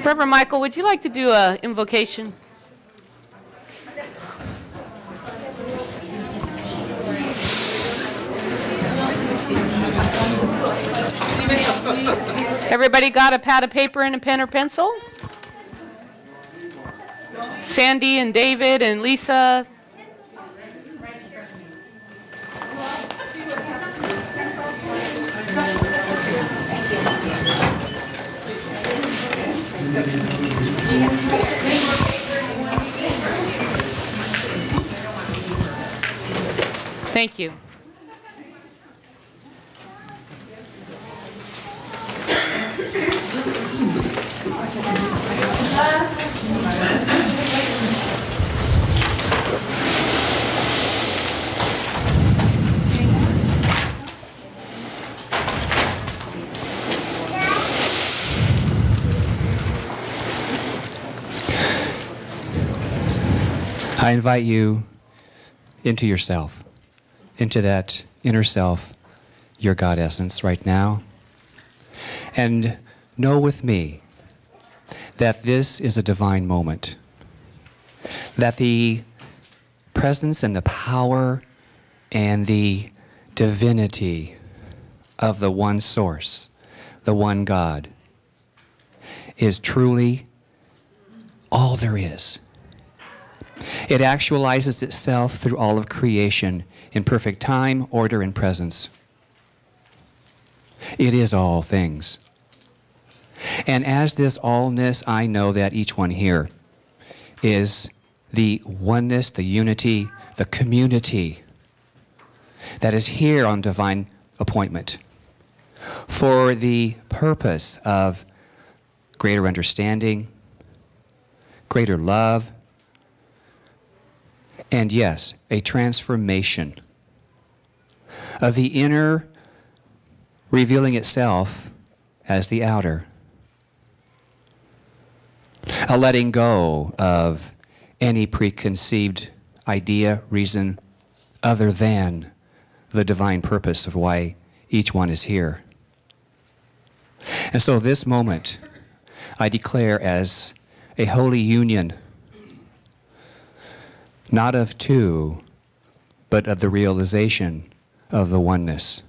Reverend Michael, would you like to do an invocation? Everybody got a pad of paper and a pen or pencil? Sandy and David and Lisa. Thank you. I invite you into yourself, into that inner self, your God essence right now. And know with me that this is a divine moment, that the presence and the power and the divinity of the one source, the one God, is truly all there is. It actualizes itself through all of creation in perfect time, order, and presence. It is all things. And as this allness, I know that each one here is the oneness, the unity, the community that is here on divine appointment for the purpose of greater understanding, greater love, and yes, a transformation of the inner revealing itself as the outer. A letting go of any preconceived idea, reason, other than the divine purpose of why each one is here. And so this moment, I declare as a holy union, not of two, but of the realization of the oneness.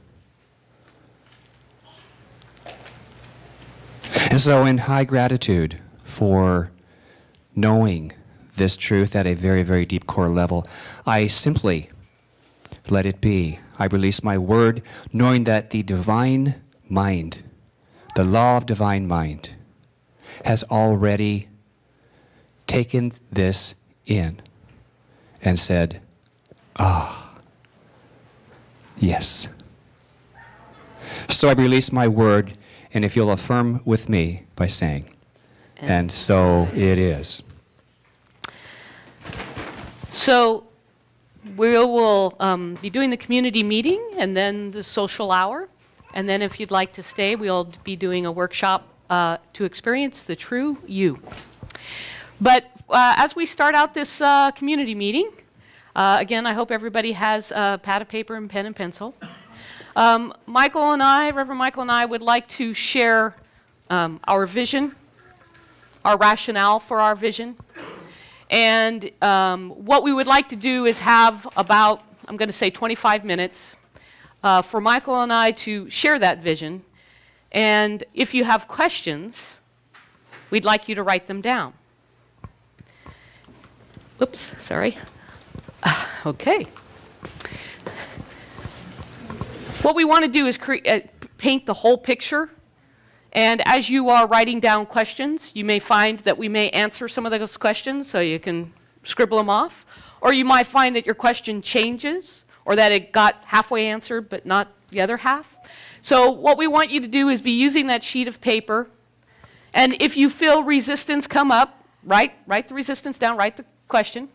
And so in high gratitude for knowing this truth at a very, very deep core level, I simply let it be. I release my word, knowing that the divine mind, the law of divine mind, has already taken this in and said, ah, yes. So I release my word, and if you'll affirm with me by saying, and so it is. So we will be doing the community meeting and then the social hour. And then if you'd like to stay, we'll be doing a workshop to experience the true you. But as we start out this community meeting, again, I hope everybody has a pad of paper and pen and pencil. Michael and I, Reverend Michael and I, would like to share our vision, our rationale for our vision. And what we would like to do is have about, I'm going to say 25 minutes, for Michael and I to share that vision. And if you have questions, we'd like you to write them down. Oops, sorry. Okay. What we want to do is paint the whole picture. And as you are writing down questions, you may find that we may answer some of those questions, so you can scribble them off. Or you might find that your question changes, or that it got halfway answered but not the other half. So what we want you to do is be using that sheet of paper. And if you feel resistance come up, write the resistance down, write the question.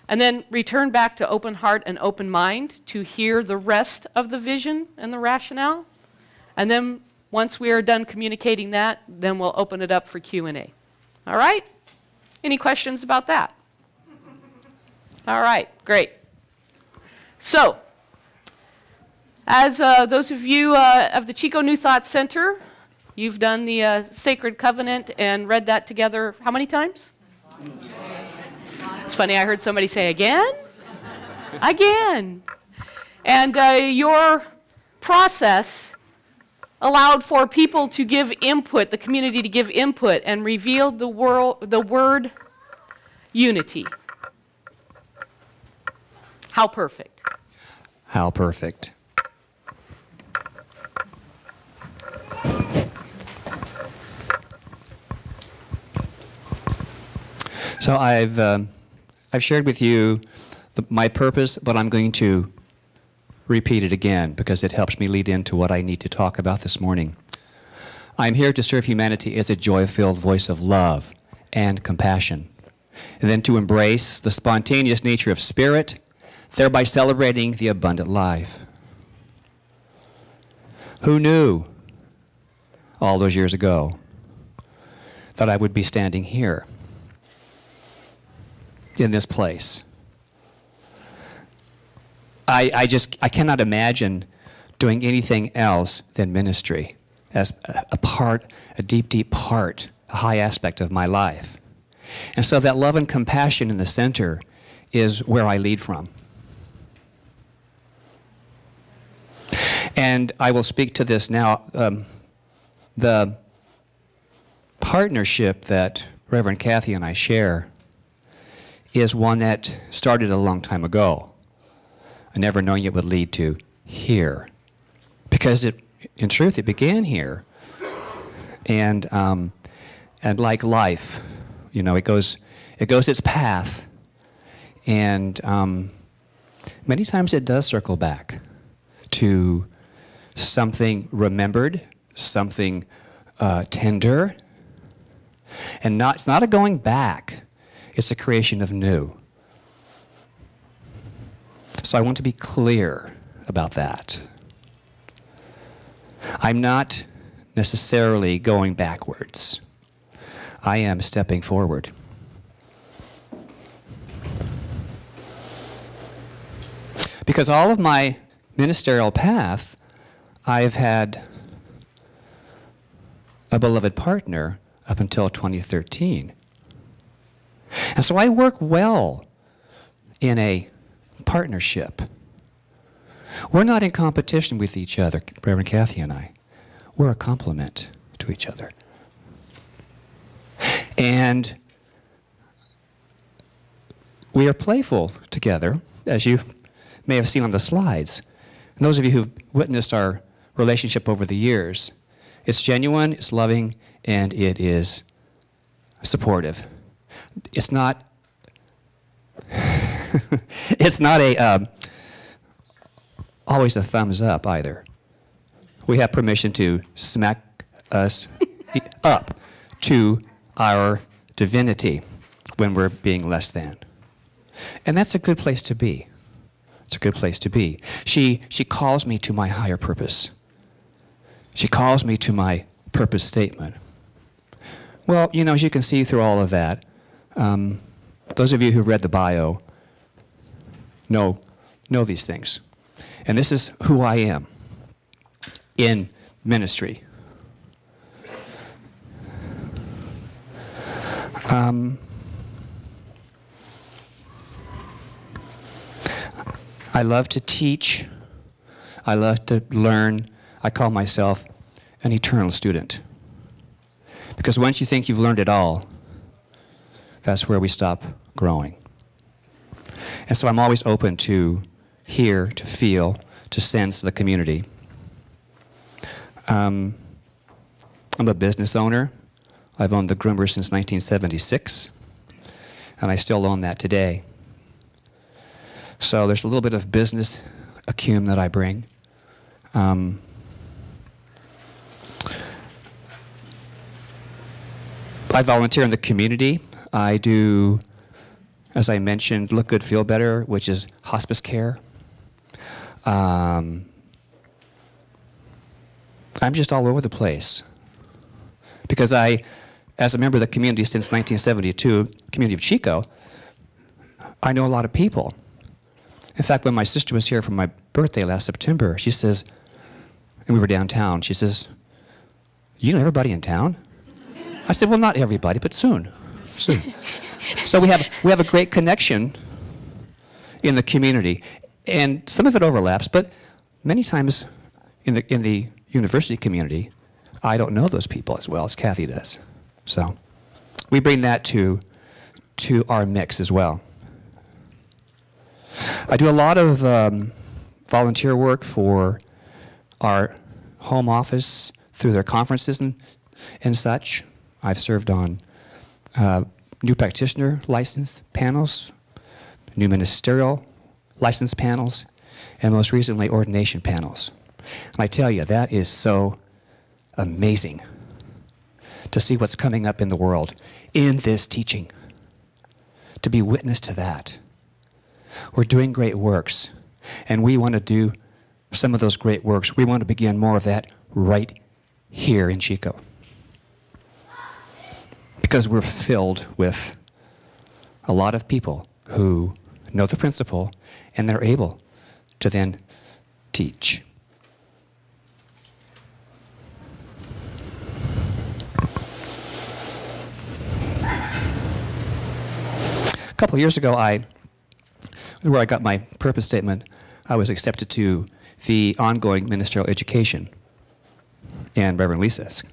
And then return back to open heart and open mind to hear the rest of the vision and the rationale. And then once we are done communicating that, then we'll open it up for Q&A. All right? Any questions about that? All right, great. So, as those of you of the Chico New Thought Center You've done the Sacred Covenant and read that together how many times? It's funny, I heard somebody say, again? Again. And your process allowed for people to give input, the community to give input, and revealed the word unity. How perfect. How perfect. So I've shared with you my purpose, but I'm going to repeat it again because it helps me lead into what I need to talk about this morning. I'm here to serve humanity as a joy-filled voice of love and compassion, and then to embrace the spontaneous nature of spirit, thereby celebrating the abundant life. Who knew all those years ago that I would be standing here in this place? I cannot imagine doing anything else than ministry as a deep, deep part, a high aspect of my life. And so that love and compassion in the center is where I lead from. And I will speak to this now. The partnership that Reverend Kathy and I share is one that started a long time ago. I never knowing it would lead to here. Because in truth, it began here. And like life, you know, it goes its path. And many times it does circle back to something remembered, something tender. And it's not a going back. It's a creation of new. So I want to be clear about that. I'm not necessarily going backwards. I am stepping forward. Because all of my ministerial path, I've had a beloved partner up until 2013. And so I work well in a partnership. We're not in competition with each other, Reverend Kathy and I. We're a complement to each other. And we are playful together, as you may have seen on the slides. And those of you who've witnessed our relationship over the years, it's genuine, it's loving, and it is supportive. It's not it's not always a thumbs up either. We have permission to smack us up to our divinity when we're being less than. And that's a good place to be. It's a good place to be. She calls me to my higher purpose. She calls me to my purpose statement. Well, you know, as you can see through all of that, those of you who've read the bio know these things. And this is who I am in ministry. I love to teach. I love to learn. I call myself an eternal student. Because once you think you've learned it all, that's where we stop growing. And so I'm always open to hear, to feel, to sense the community. I'm a business owner. I've owned the Groomer since 1976, and I still own that today. So there's a little bit of business acumen that I bring. I volunteer in the community. I do, as I mentioned, Look Good, Feel Better, which is hospice care. I'm just all over the place. Because as a member of the community since 1972, community of Chico, I know a lot of people. In fact, when my sister was here for my birthday last September, she says, and we were downtown, she says, You know everybody in town? I said, well, not everybody, but soon. Soon. So we have a great connection in the community. And some of it overlaps, but many times in the university community, I don't know those people as well as Kathy does. So we bring that to our mix as well. I do a lot of volunteer work for our home office through their conferences and such. I've served on new practitioner license panels, new ministerial license panels, and most recently ordination panels. And I tell you, that is so amazing to see what's coming up in the world in this teaching, to be witness to that. We're doing great works, and we want to do some of those great works. We want to begin more of that right here in Chico, because we're filled with a lot of people who know the principle, and they're able to then teach. A couple of years ago, where I got my purpose statement, I was accepted to the ongoing ministerial education. And Reverend Lisa's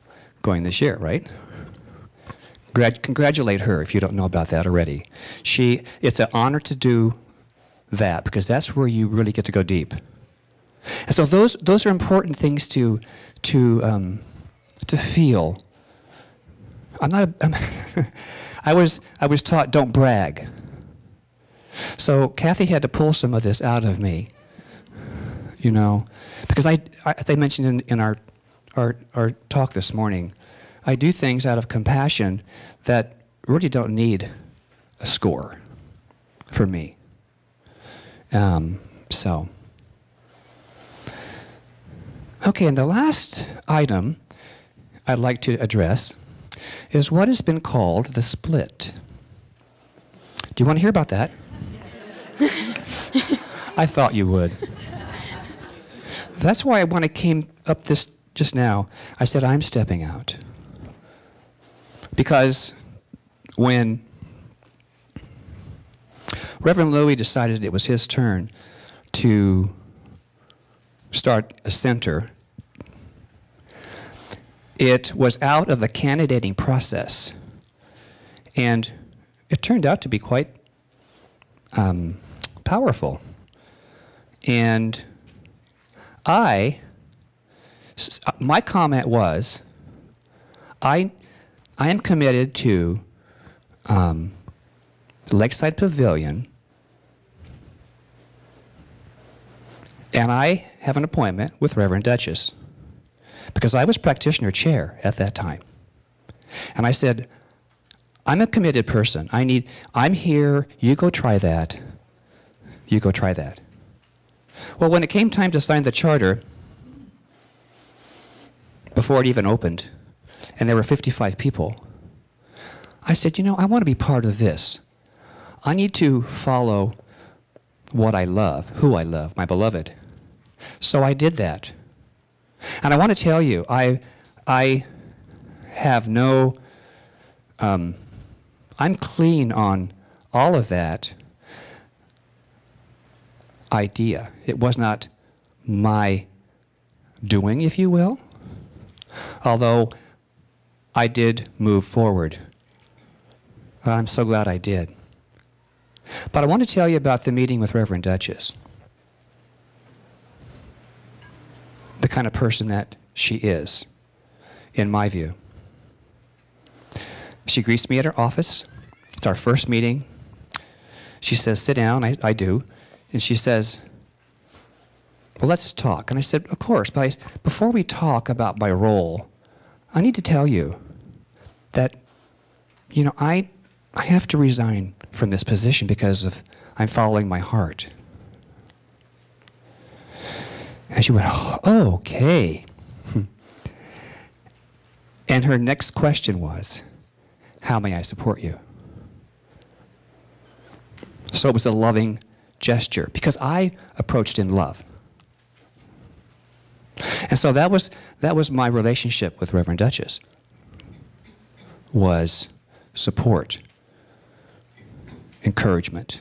going this year, right? Congratulate her if you don't know about that already. It's an honor to do that, because that's where you really get to go deep. And so those are important things to feel. I was taught, don't brag. So Kathy had to pull some of this out of me, you know, because as I mentioned in our talk this morning, I do things out of compassion that really don't need a score for me. Okay, and the last item I'd like to address is what has been called the split. Do you want to hear about that? I thought you would. That's why when I came up this just now, I said I'm stepping out. Because when Reverend Louis decided it was his turn to start a center, it was out of the candidating process. And it turned out to be quite powerful. And my comment was, I am committed to the Lakeside Pavilion, and I have an appointment with Reverend Duchess, because I was practitioner chair at that time. And I said, I'm a committed person. I'm here, you go try that. You go try that. Well, when it came time to sign the charter, before it even opened, and there were 55 people, I said, you know, I want to be part of this. I need to follow what I love, who I love, my beloved. So I did that. And I want to tell you, I have no, I'm clean on all of that idea. It was not my doing, if you will, although I did move forward. I'm so glad I did. But I want to tell you about the meeting with Reverend Duchess. The kind of person that she is, in my view. She greets me at her office. It's our first meeting. She says, sit down. I do. And she says, well, let's talk. And I said, of course. But before we talk about my role, I need to tell you that, you know, I have to resign from this position because I'm following my heart. And she went, oh, okay. And her next question was, how may I support you? So it was a loving gesture, because I approached in love. And so that was my relationship with Reverend Duchess, was support, encouragement.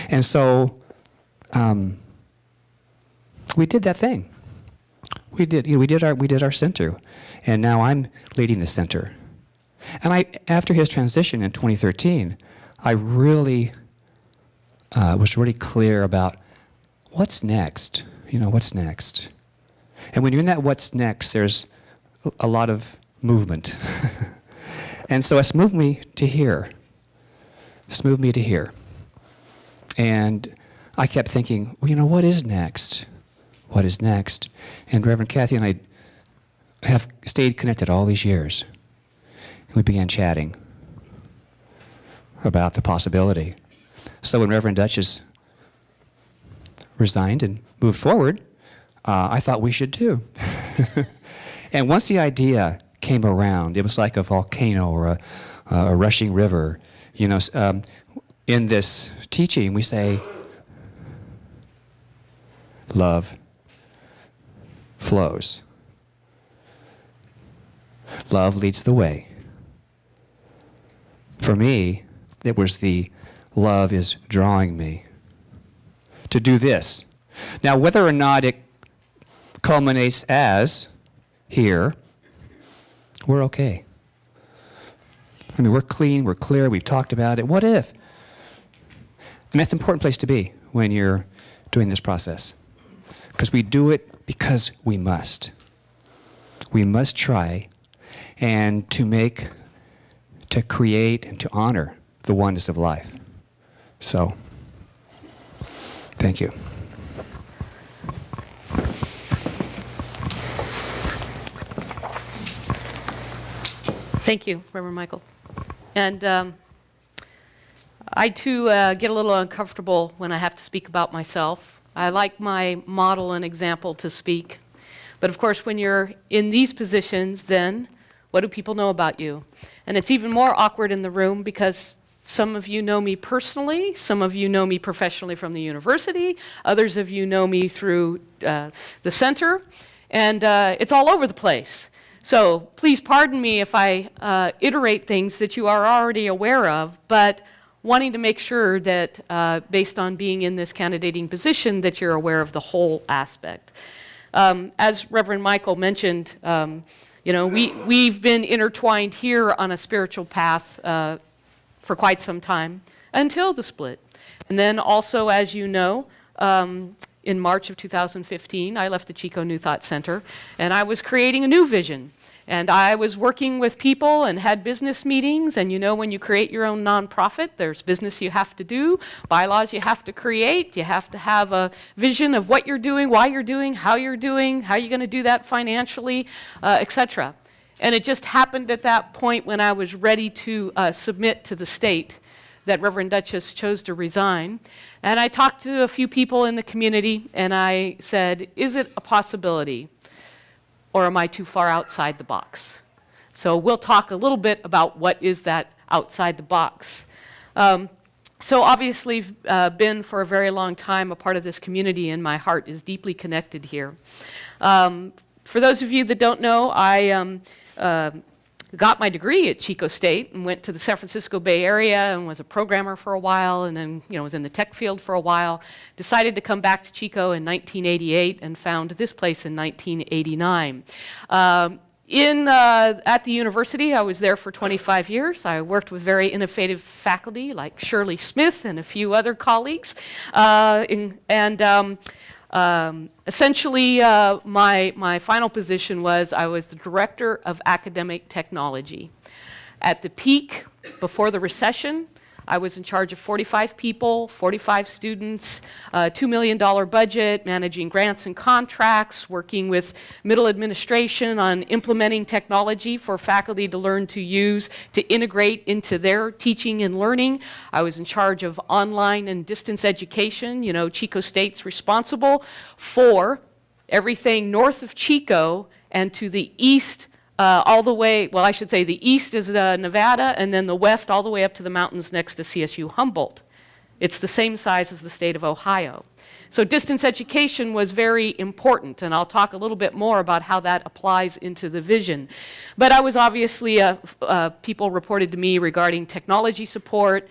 And so we did that thing. We did our center, and now I'm leading the center. And after his transition in 2013, I really was really clear about what's next. What's next? And when you're in that what's next, there's a lot of movement. And so it's moved me to here. It's moved me to here. And I kept thinking, well, what is next? What is next? And Reverend Kathy and I have stayed connected all these years. We began chatting about the possibility. So when Reverend Duchess resigned and moved forward, I thought we should too. And once the idea came around, it was like a volcano or a rushing river. In this teaching, we say, love flows. Love leads the way. For me, it was the love is drawing me to do this. Now, whether or not it culminates as here, we're okay. I mean, we're clean, we're clear, we've talked about it. What if? And that's an important place to be when you're doing this process. Because we do it because we must. We must try and to create and to honor the oneness of life. So, thank you. Thank you, Reverend Michael. And I, too, get a little uncomfortable when I have to speak about myself. I like my model and example to speak. But, of course, when you're in these positions, then what do people know about you? And it's even more awkward in the room because some of you know me personally, some of you know me professionally from the university, others of you know me through the center, and it's all over the place. So please pardon me if I iterate things that you are already aware of, but wanting to make sure that based on being in this candidating position that you're aware of the whole aspect. As Reverend Michael mentioned, we've been intertwined here on a spiritual path for quite some time until the split. And then also, as you know, in March of 2015, I left the Chico New Thought Center, and I was creating a new vision. And I was working with people and had business meetings, and when you create your own nonprofit, there's business you have to do, bylaws you have to create, you have to have a vision of what you're doing, why you're doing, how you're going to do that financially, etc. And it just happened at that point when I was ready to submit to the state that Reverend Duchess chose to resign. And I talked to a few people in the community, and I said, is it a possibility? Or am I too far outside the box? So we'll talk a little bit about what is that outside the box. So obviously, been for a very long time a part of this community, and my heart is deeply connected here. For those of you that don't know, I got my degree at Chico State and went to the San Francisco Bay Area and was a programmer for a while, and then was in the tech field for a while. Decided to come back to Chico in 1988 and found this place in 1989. At the university, I was there for 25 years. I worked with very innovative faculty like Shirley Smith and a few other colleagues. Essentially, my final position was I was the Director of Academic Technology. At the peak, before the recession, I was in charge of 45 people, 45 students, $2 million budget, managing grants and contracts, working with middle administration on implementing technology for faculty to learn to use, to integrate into their teaching and learning. I was in charge of online and distance education. Chico State's responsible for everything north of Chico and to the east all the way, well, I should say the east is Nevada, and then the west all the way up to the mountains next to CSU Humboldt. It's the same size as the state of Ohio. So distance education was very important, and I'll talk a little bit more about how that applies into the vision. But I was obviously, people reported to me regarding technology support,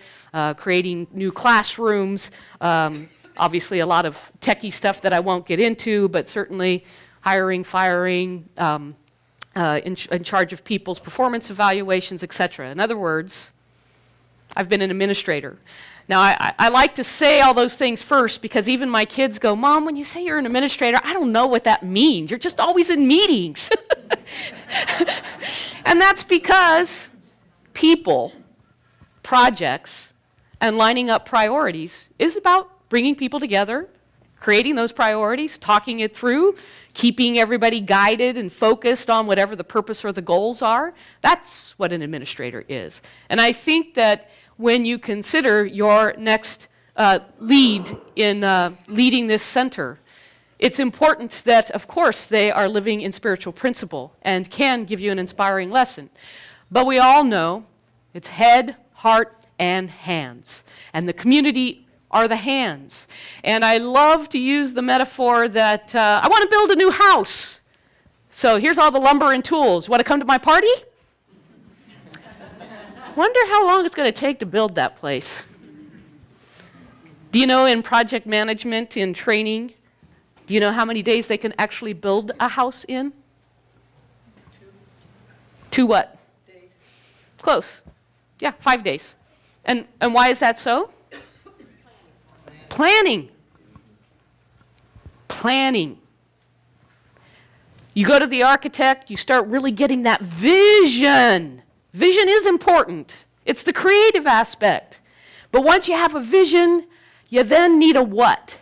creating new classrooms, obviously a lot of techie stuff that I won't get into, but certainly hiring, firing, in charge of people's performance evaluations, etc. In other words, I've been an administrator. Now, I like to say all those things first because even my kids go, Mom, when you say you're an administrator, I don't know what that means. You're just always in meetings. And that's because people, projects, and lining up priorities is about bringing people together, creating those priorities, talking it through, keeping everybody guided and focused on whatever the purpose or the goals are. That's what an administrator is. And I think that when you consider your next lead in leading this center, it's important that, of course, they are living in spiritual principle and can give you an inspiring lesson. But we all know it's head, heart, and hands. And the community are the hands. And I love to use the metaphor that I want to build a new house. So here's all the lumber and tools. Want to come to my party? Wonder how long it's going to take to build that place. Do you know in project management, in training, do you know how many days they can actually build a house in? 2 what? Days. Close. Yeah, 5 days. And why is that so? Planning. Planning. You go to the architect, you start really getting that vision. Vision is important. It's the creative aspect. But once you have a vision, you then need a what?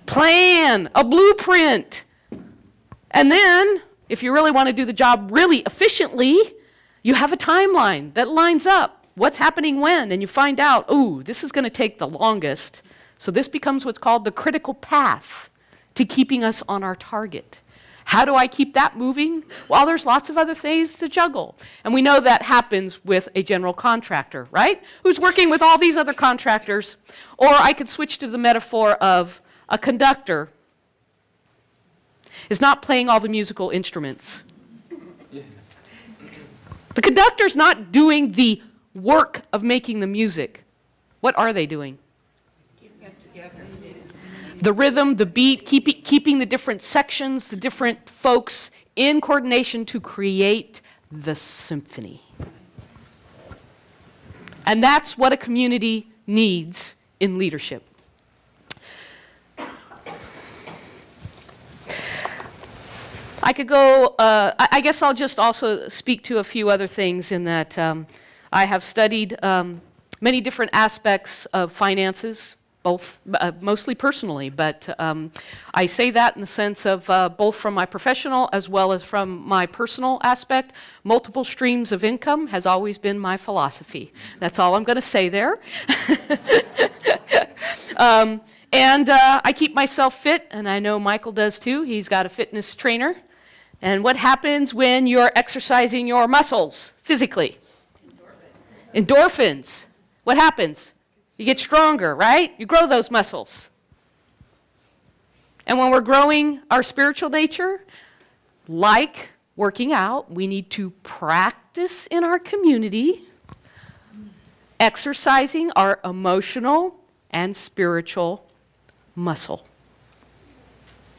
Plan, a blueprint. And then, if you really want to do the job really efficiently, you have a timeline that lines up. What's happening when? And you find out, oh, this is going to take the longest. So this becomes what's called the critical path to keeping us on our target. How do I keep that moving? Well, there's lots of other things to juggle. And we know that happens with a general contractor, right? Who's working with all these other contractors. Or I could switch to the metaphor of a conductor is not playing all the musical instruments. The conductor's not doing the work of making the music. What are they doing? Keeping it together. The rhythm, the beat, keeping the different sections, the different folks in coordination to create the symphony. And that's what a community needs in leadership. I could go, I guess I'll just also speak to a few other things in that I have studied many different aspects of finances, both mostly personally, but I say that in the sense of both from my professional as well as from my personal aspect. Multiple streams of income has always been my philosophy. That's all I'm going to say there. And I keep myself fit, and I know Michael does too. He's got a fitness trainer. And what happens when you're exercising your muscles physically? Endorphins. Endorphins. What happens? You get stronger, right? You grow those muscles. And when we're growing our spiritual nature, like working out, we need to practice in our community, exercising our emotional and spiritual muscle.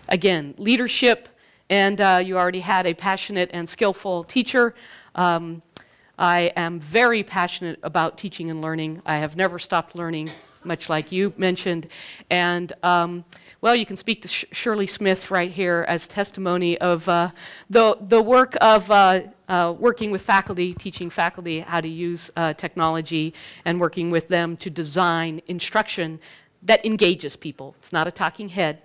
Again, leadership, and you already had a passionate and skillful teacher. I am very passionate about teaching and learning. I have never stopped learning, much like you mentioned. And, well, you can speak to Shirley Smith right here as testimony of the work of working with faculty, teaching faculty how to use technology, and working with them to design instruction that engages people. It's not a talking head.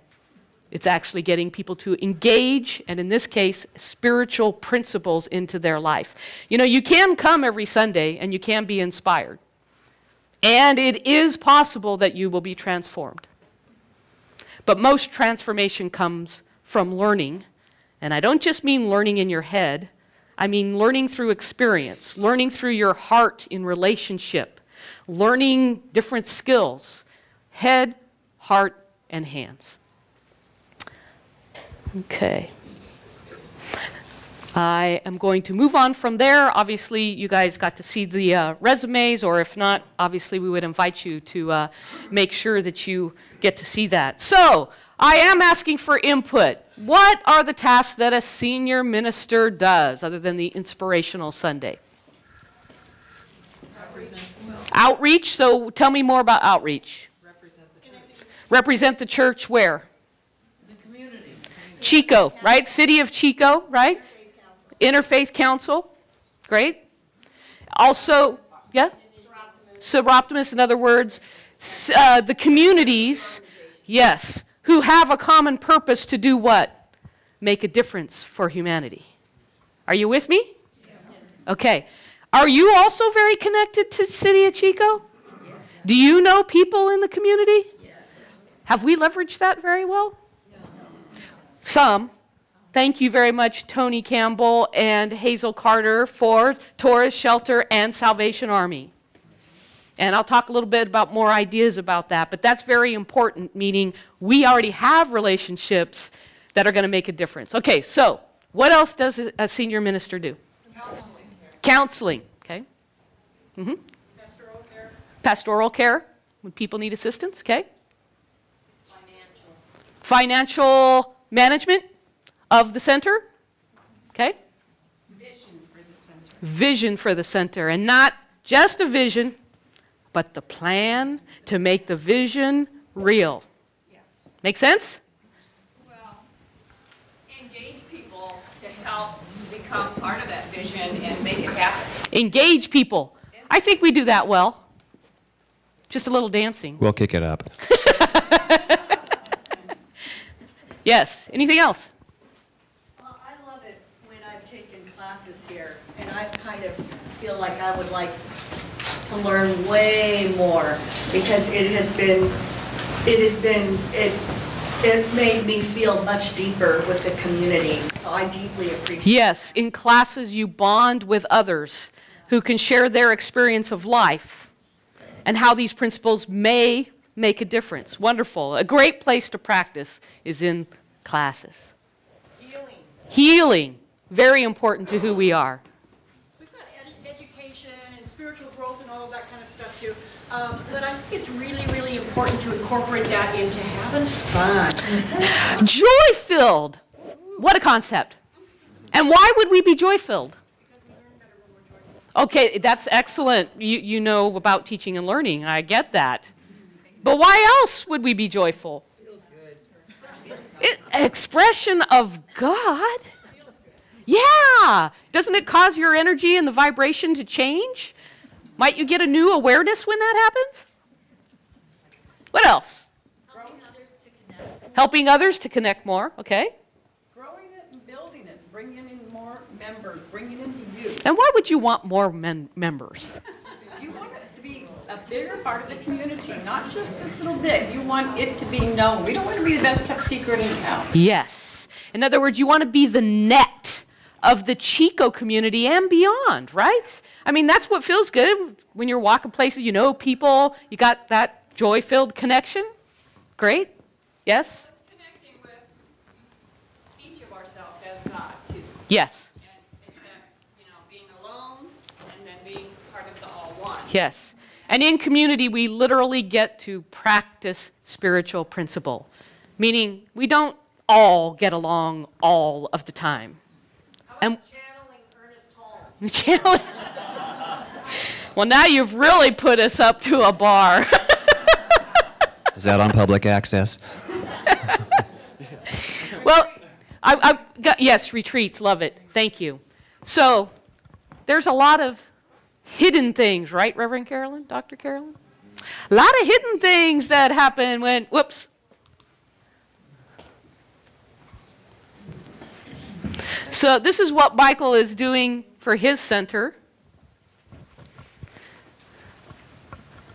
It's actually getting people to engage, and in this case, spiritual principles into their life. You know, you can come every Sunday and you can be inspired. And it is possible that you will be transformed. But most transformation comes from learning. And I don't just mean learning in your head. I mean learning through experience, learning through your heart in relationship, learning different skills, head, heart, and hands. Okay. I am going to move on from there. Obviously, you guys got to see the resumes, or if not, obviously we would invite you to make sure that you get to see that. So, I am asking for input. What are the tasks that a senior minister does, other than the inspirational Sunday? Outreach, so tell me more about outreach. Represent the church. Represent the church where? The community. Chico, right? City of Chico, right? Interfaith Council, great. Also, yeah? Seroptimus, in other words, the communities, yes, who have a common purpose to do what? Make a difference for humanity. Are you with me? Okay. Are you also very connected to the City of Chico? Do you know people in the community? Have we leveraged that very well? Some. Thank you very much, Tony Campbell and Hazel Carter, for Torres Shelter and Salvation Army. And I'll talk a little bit about more ideas about that, but that's very important, meaning we already have relationships that are going to make a difference. Okay, so what else does a senior minister do? Counseling. Counseling, okay. Mm-hmm. Pastoral care. Pastoral care, when people need assistance, okay. Financial. Financial management of the center, okay. Vision for the center. Vision for the center, and not just a vision, but the plan to make the vision real. Yes. Make sense? Well, engage people to help become part of that vision and make it happen. Engage people. I think we do that well. Just a little dancing. We'll kick it up. Yes. Anything else? Well, I love it when I've taken classes here, and I've kind of feel like I would like to learn way more, because it made me feel much deeper with the community, so I deeply appreciate it. Yes. In classes, you bond with others who can share their experience of life and how these principles may make a difference. Wonderful. A great place to practice is in classes. Healing. Healing. Very important to who we are. We've got education and spiritual growth and all of that kind of stuff too. But I think it's really, really important to incorporate that into having fun. Joy-filled. What a concept. And why would we be joy-filled? Okay, that's excellent. You know about teaching and learning. I get that. But why else would we be joyful? Expression of God. Yeah. Doesn't it cause your energy and the vibration to change? Might you get a new awareness when that happens? What else? Helping others to connect. Helping others to connect more. Okay. Growing it and building it, bringing in more members, bringing in the youth. And why would you want more members? You want it to be a bigger part of the community, not just this little bit. You want it to be known. We don't want to be the best kept secret in town. Yes. In other words, you want to be the net of the Chico community and beyond, right? I mean, that's what feels good when you're walking places, you know people, you got that joy-filled connection. Great. Yes? Connecting with each of ourselves as God, too. Yes. And it's that, being alone and then being part of the all one. Yes. And in community, we literally get to practice spiritual principle, meaning we don't all get along all of the time. And Channeling Ernest Holmes. channeling. Well, now you've really put us up to a bar. Is that on public access? Well, yes, retreats, love it. Thank you. So, there's a lot of hidden things, right, Reverend Carolyn, Dr. Carolyn? A lot of hidden things that happen when, whoops. So this is what Michael is doing for his center.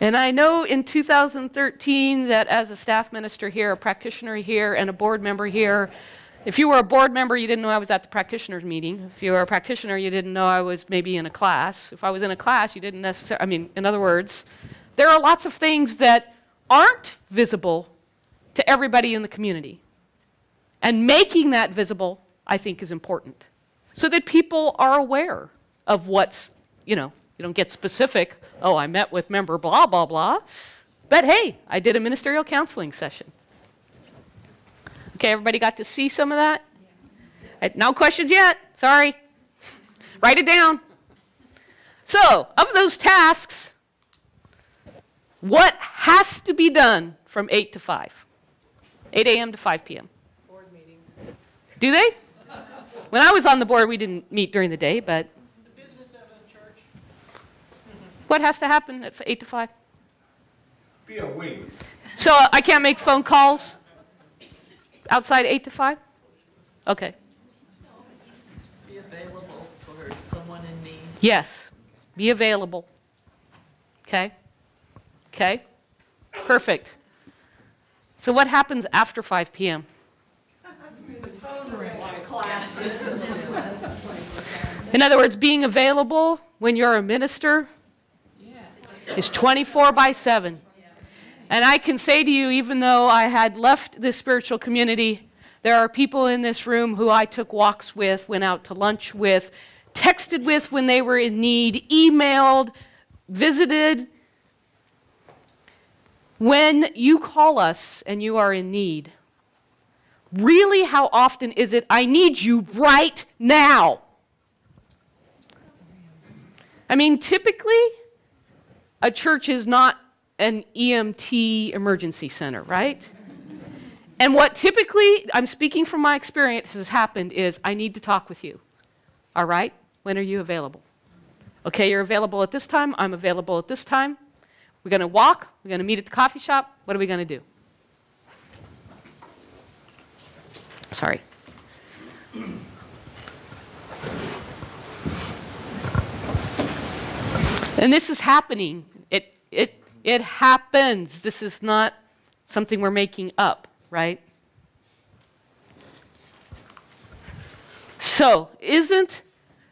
And I know in 2013 that as a staff minister here, a practitioner here, and a board member here, if you were a board member, you didn't know I was at the practitioners meeting. If you were a practitioner, you didn't know I was maybe in a class. If I was in a class, you didn't necessarily, in other words, there are lots of things that aren't visible to to everybody in the community. And making that visible, I think, is important, so that people are aware of what's, you don't get specific, oh, I met with member blah, blah, blah, but hey, I did a ministerial counseling session. Okay, everybody got to see some of that? No questions yet, sorry. Write it down. So, of those tasks, what has to be done from 8 to 5? 8 a.m. to 5 p.m. Board meetings. Do they? When I was on the board, we didn't meet during the day, but The business of the church. what has to happen at 8 to 5? Be a wing. So I can't make phone calls outside 8 to 5? Okay. Be available for someone in need. Yes. Be available. Okay? Okay? Perfect. So what happens after 5 p.m.? In other words, being available when you're a minister is 24/7. And I can say to you, even though I had left this spiritual community, there are people in this room who I took walks with, went out to lunch with, texted with when they were in need, emailed, visited. When you call us and you are in need, really how often is it, I need you right now? I mean, typically, a church is not an EMT emergency center, right? And what typically, I'm speaking from my experience, has happened is, I need to talk with you. All right? When are you available? Okay, you're available at this time. I'm available at this time. We're going to walk. We're going to meet at the coffee shop. What are we going to do? Sorry. And this is happening. It happens. This is not something we're making up, right? So, isn't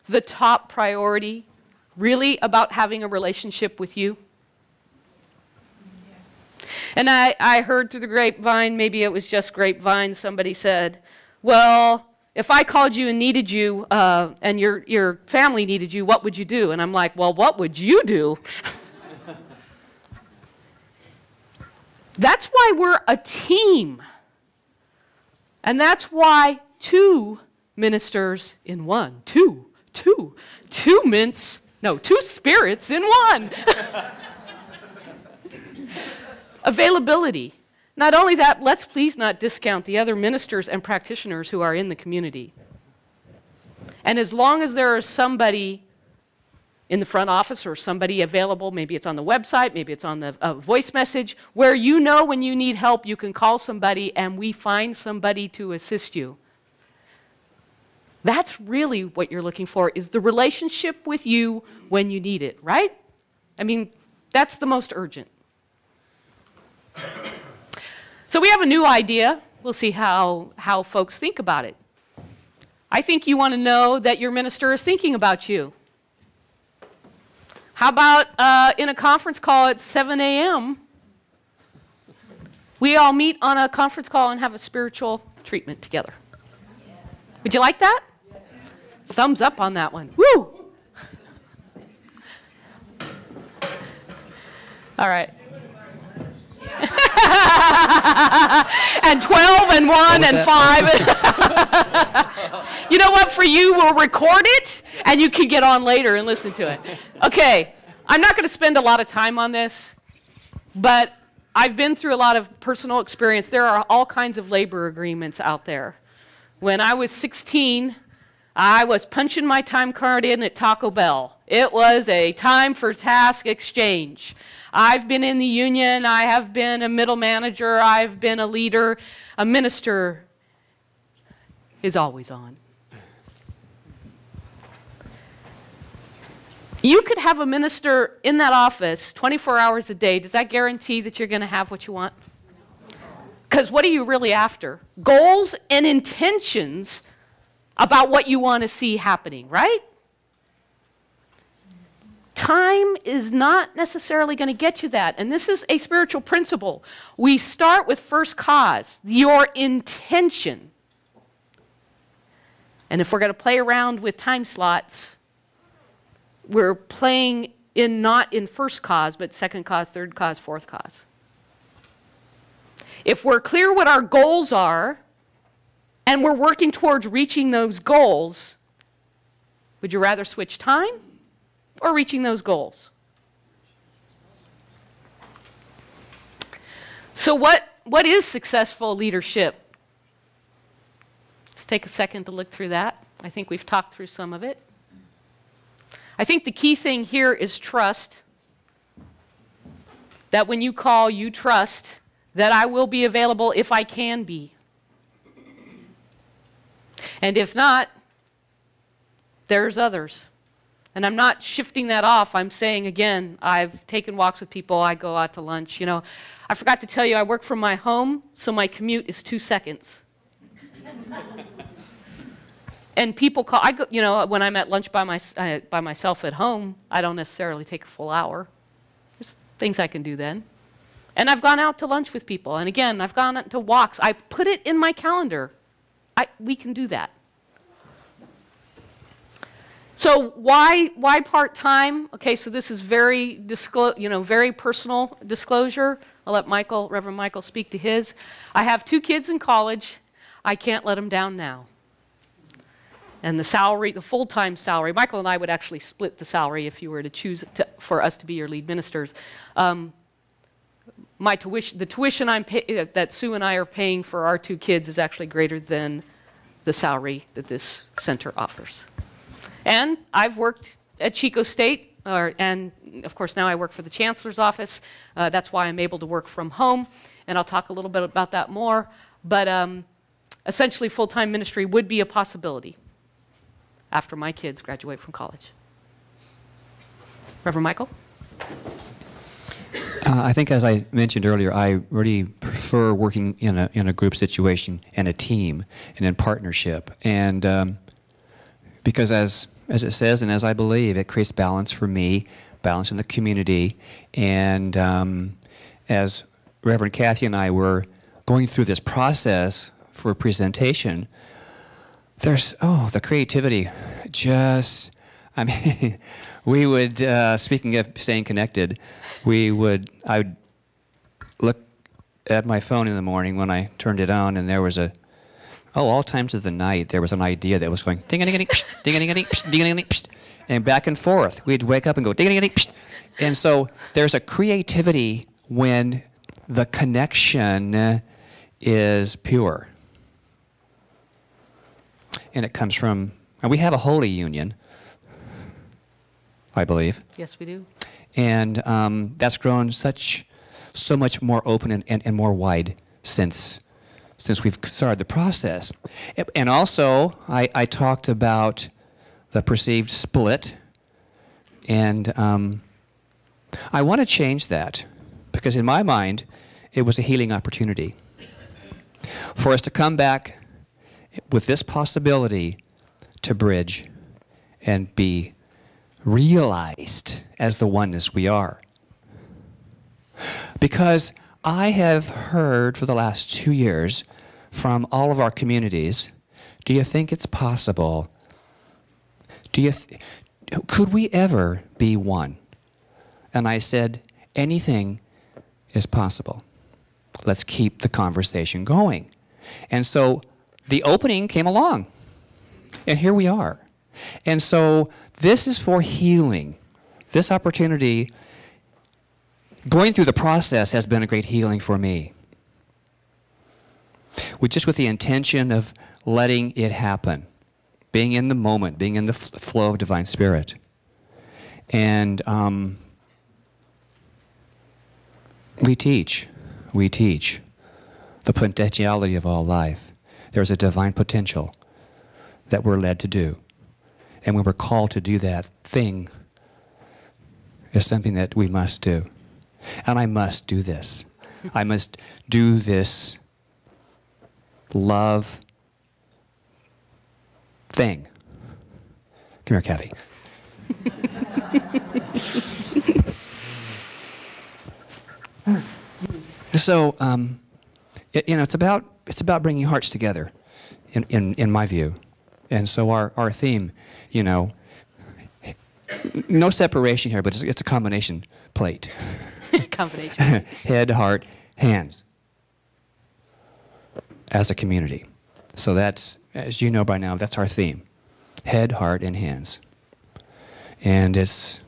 the top priority really about having a relationship with you? Yes. And I heard through the grapevine, maybe it was just grapevine, somebody said, well, if I called you and needed you, and your family needed you, what would you do? And I'm like, well, what would you do? That's why we're a team. And that's why two ministers in one. Two spirits in one. Availability. Not only that, let's please not discount the other ministers and practitioners who are in the community. And as long as there is somebody in the front office or somebody available, maybe it's on the website, maybe it's on the voice message, where you know when you need help, you can call somebody and we find somebody to assist you. That's really what you're looking for, is the relationship with you when you need it, right? I mean, that's the most urgent. So we have a new idea. We'll see how folks think about it. I think you want to know that your minister is thinking about you. How about in a conference call at 7 a.m., we all meet on a conference call and have a spiritual treatment together? Would you like that? Thumbs up on that one. Woo! All right. And 12 and 1 and 5. You know what? For you, we'll record it, and you can get on later and listen to it. Okay, I'm not going to spend a lot of time on this, but I've been through a lot of personal experience. There are all kinds of labor agreements out there. When I was 16, I was punching my time card in at Taco Bell. It was a time for task exchange. I've been in the union, I have been a middle manager, I've been a leader. A minister is always on. You could have a minister in that office 24 hours a day. Does that guarantee that you're going to have what you want? Because what are you really after? Goals and intentions about what you want to see happening, right? Time is not necessarily going to get you that. And this is a spiritual principle. We start with first cause, your intention. And if we're going to play around with time slots, we're playing not in first cause, but second cause, third cause, fourth cause. If we're clear what our goals are, and we're working towards reaching those goals, would you rather switch time or reaching those goals? So what is successful leadership? Let's take a second to look through that. I think we've talked through some of it. I think the key thing here is trust. That when you call, you trust that I will be available if I can be. And if not, there's others. And I'm not shifting that off. I'm saying, again, I've taken walks with people. I go out to lunch. You know, I forgot to tell you, I work from my home, so my commute is 2 seconds. And people call, you know, when I'm at lunch by myself at home, I don't necessarily take a full hour. There's things I can do then. And I've gone out to lunch with people. And again, I've gone out to walks. I put it in my calendar. We can do that. So why part-time? Okay, so this is very personal disclosure. I'll let Reverend Michael speak to his. I have 2 kids in college. I can't let them down now. And the salary, the full-time salary, Michael and I would actually split the salary if you were to choose for us to be your lead ministers. The tuition that Sue and I are paying for our 2 kids is actually greater than the salary that this center offers. And I've worked at Chico State, and of course now I work for the Chancellor's office. That's why I'm able to work from home, and I'll talk a little bit about that more. But essentially full-time ministry would be a possibility after my kids graduate from college. Reverend Michael? I think, as I mentioned earlier, I really prefer working in a group situation and a team and in partnership. And because as it says and as I believe, it creates balance for me, balance in the community. And as Reverend Kathy and I were going through this process for a presentation, there's, the creativity. I mean, we would, speaking of staying connected, I would look at my phone in the morning when I turned it on, and there was all times of the night, there was an idea that was going ding-a-ding-a-ding, ding-a-ding-a-ding, ding-a-ding-a-ding, and back and forth. We'd wake up and go ding-a-ding-a-ding, and so there's a creativity when the connection is pure. And it comes from, and we have a holy union, I believe. Yes, we do. And that's grown so much more open and more wide since we've started the process. And also, I talked about the perceived split, and I want to change that, because in my mind, it was a healing opportunity for us to come back with this possibility to bridge and be realized as the oneness we are. Because I have heard for the last 2 years from all of our communities, do you think it's possible? Could we ever be one? And I said, anything is possible. Let's keep the conversation going. And so the opening came along, and here we are. And so this is for healing. This opportunity, going through the process, has been a great healing for me. With the intention of letting it happen, being in the moment, being in the flow of divine spirit. And we teach the potentiality of all life. There's a divine potential that we're led to do. And when we're called to do that thing, is something that we must do. And I must do this. I must do this love thing. Come here, Kathy. So, it's about bringing hearts together, in my view. And so our theme, no separation here, but it's a combination plate. Combination. Head, heart, hands. As a community. So that's, as you know by now, that's our theme. Head, heart, and hands. And it's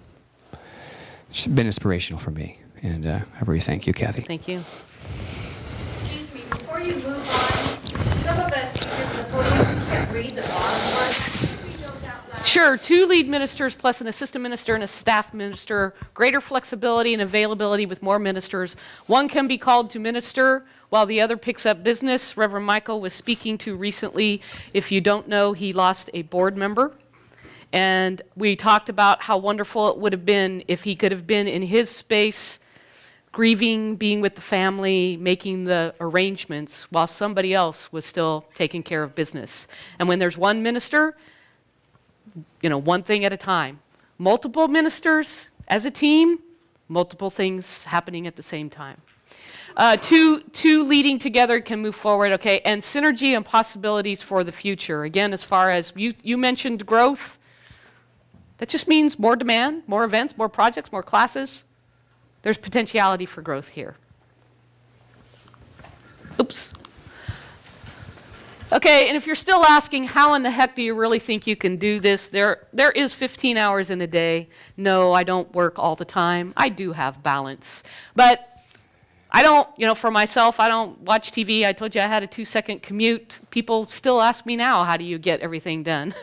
been inspirational for me. And I really thank you, Kathy. Thank you. Excuse me, before you move on, some of us, because of the podium, can't read the bottom part. Can you read those out loud? Sure, 2 lead ministers plus an assistant minister and a staff minister, greater flexibility and availability with more ministers. One can be called to minister while the other picks up business. Reverend Michael was speaking to recently. If you don't know, he lost a board member. And we talked about how wonderful it would have been if he could have been in his space, grieving, being with the family, making the arrangements while somebody else was still taking care of business. And when there's one minister, one thing at a time. Multiple ministers as a team, multiple things happening at the same time. Two leading together can move forward, okay? And synergy and possibilities for the future. Again, as far as you mentioned growth, that just means more demand, more events, more projects, more classes. There's potentiality for growth here. Oops. Okay, and if you're still asking, how in the heck do you really think you can do this? There is 15 hours in a day. No, I don't work all the time. I do have balance. But I don't, for myself, I don't watch TV. I told you I had a 2-second commute. People still ask me now, how do you get everything done?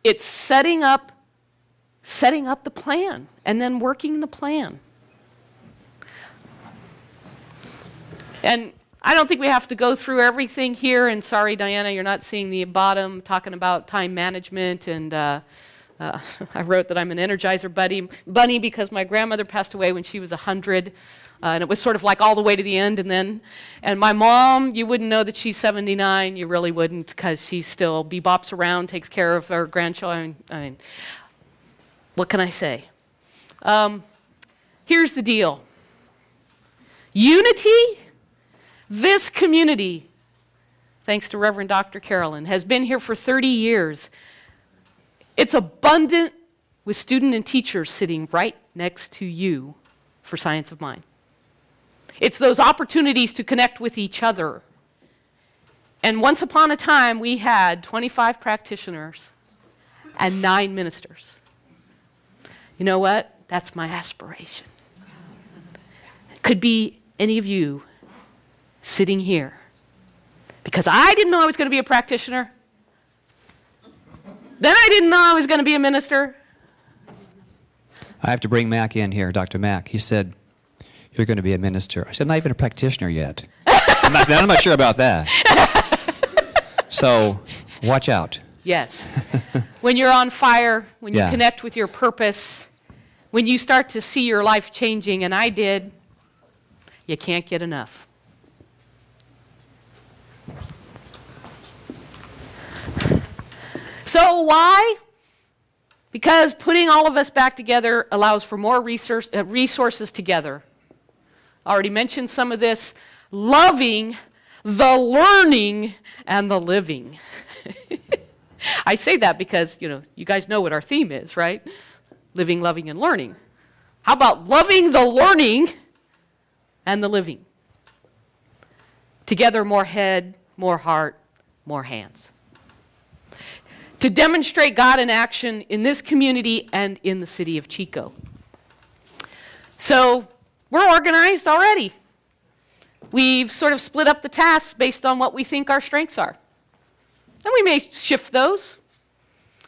It's setting up the plan and then working the plan. And I don't think we have to go through everything here. And sorry, Diana, you're not seeing the bottom, talking about time management. And I wrote that I'm an Energizer bunny because my grandmother passed away when she was 100. And it was sort of like all the way to the end. And my mom, you wouldn't know that she's 79. You really wouldn't, because she still bebops around, takes care of her grandchildren. I mean, what can I say? Here's the deal. Unity, this community, thanks to Reverend Dr. Carolyn, has been here for 30 years. It's abundant with student and teachers sitting right next to you for Science of Mind. It's those opportunities to connect with each other. And once upon a time, we had 25 practitioners and 9 ministers. You know what? That's my aspiration. It could be any of you sitting here. Because I didn't know I was going to be a practitioner. Then I didn't know I was going to be a minister. I have to bring Mac in here, Dr. Mac. He said, you're going to be a minister. I said, not even a practitioner yet. I'm not sure about that. So, watch out. Yes. When you're on fire, when you connect with your purpose, when you start to see your life changing, and I did, you can't get enough. So why? Because putting all of us back together allows for more resources together. I already mentioned some of this. Loving, the learning, and the living. I say that because, you guys know what our theme is, right? Living, loving, and learning. How about loving, the learning, and the living? Together, more head, more heart, more hands. To demonstrate God in action in this community and in the city of Chico. So, we're organized already. We've sort of split up the tasks based on what we think our strengths are. And we may shift those.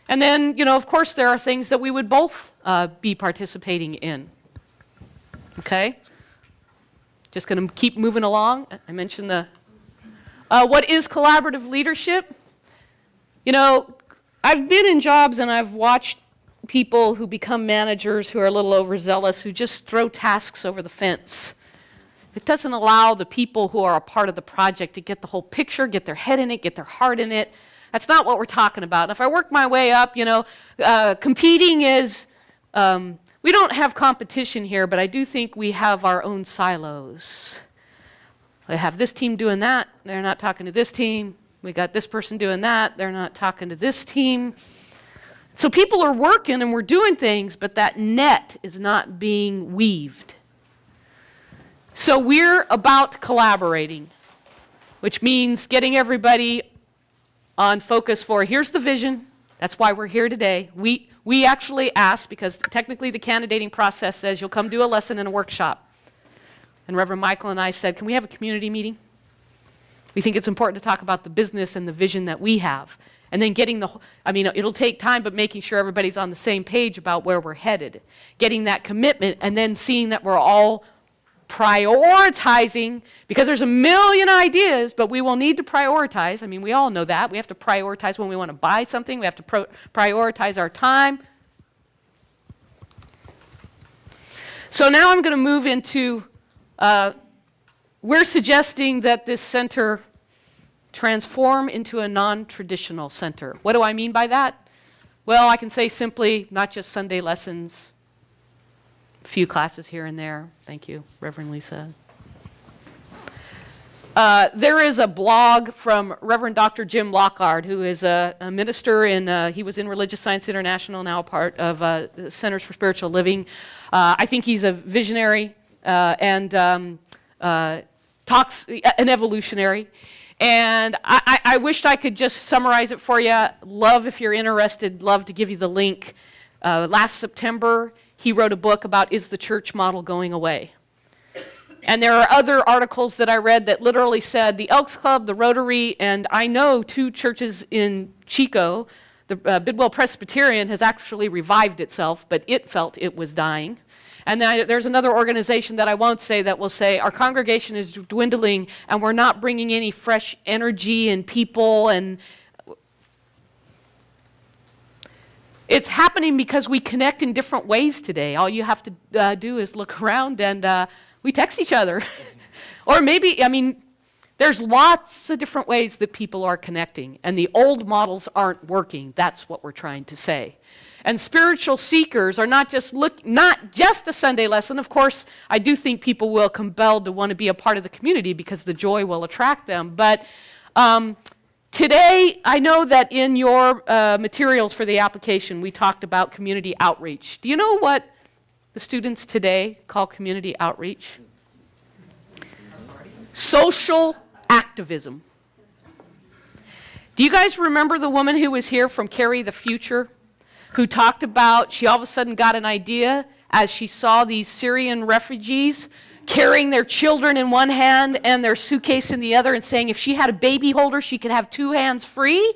And then, of course, there are things that we would both be participating in. Okay? Just going to keep moving along. I mentioned what is collaborative leadership? I've been in jobs and I've watched people who become managers who are a little overzealous, who just throw tasks over the fence. It doesn't allow the people who are a part of the project to get the whole picture, get their head in it, get their heart in it. That's not what we're talking about. If I work my way up, competing is, we we don't have competition here, but I do think we have our own silos. I have this team doing that, they're not talking to this team. We got this person doing that, they're not talking to this team. So people are working and we're doing things, but that net is not being weaved. So we're about collaborating, which means getting everybody on focus for, here's the vision. That's why we're here today. We actually asked, because technically the candidating process says you'll come do a lesson in a workshop. And Reverend Michael and I said, can we have a community meeting? We think it's important to talk about the business and the vision that we have. And then getting the, I mean, it'll take time, but making sure everybody's on the same page about where we're headed. Getting that commitment and then seeing that we're all prioritizing, because there's a million ideas, but we will need to prioritize. I mean, we all know that. We have to prioritize when we want to buy something. We have to prioritize our time. So now I'm going to move into, we're suggesting that this center transform into a non-traditional center. What do I mean by that? Well, I can say simply, not just Sunday lessons, a few classes here and there. Thank you, Reverend Lisa. There is a blog from Reverend Dr. Jim Lockhart, who is a minister in, he was in Religious Science International, now a part of the Centers for Spiritual Living. I think he's a visionary and talks, an evolutionary. And I wished I could just summarize it for you. Love, if you're interested, love to give you the link. Last September, he wrote a book about, is the church model going away? And there are other articles that I read that literally said the Elks Club, the Rotary, and I know 2 churches in Chico, the Bidwell Presbyterian has actually revived itself, but it felt it was dying. And there's another organization that I won't say that will say our congregation is dwindling and we're not bringing any fresh energy and people. And it's happening because we connect in different ways today. All you have to do is look around and we text each other. Or maybe, I mean, there's lots of different ways that people are connecting. And the old models aren't working. That's what we're trying to say. And spiritual seekers are not just a Sunday lesson. Of course, I do think people will compelled to want to be a part of the community because the joy will attract them. But today, I know that in your materials for the application, we talked about community outreach. Do you know what the students today call community outreach? Social activism. Do you guys remember the woman who was here from Carry the Future, who talked about, she all of a sudden got an idea as she saw these Syrian refugees carrying their children in one hand and their suitcase in the other, and saying if she had a baby holder, she could have 2 hands free?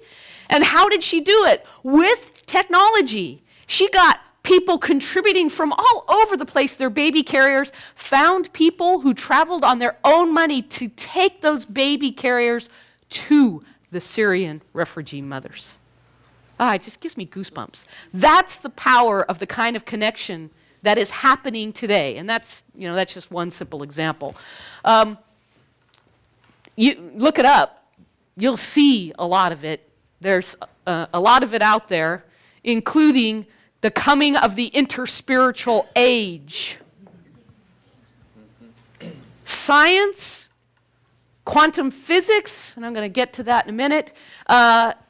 And how did she do it? With technology. She got people contributing from all over the place, their baby carriers, found people who traveled on their own money to take those baby carriers to the Syrian refugee mothers. It just gives me goosebumps. That's the power of the kind of connection that is happening today. And that's, you know, that's just one simple example. You look it up. You'll see a lot of it. There's a lot of it out there, including the coming of the interspiritual age. Science, quantum physics, and I'm going to get to that in a minute.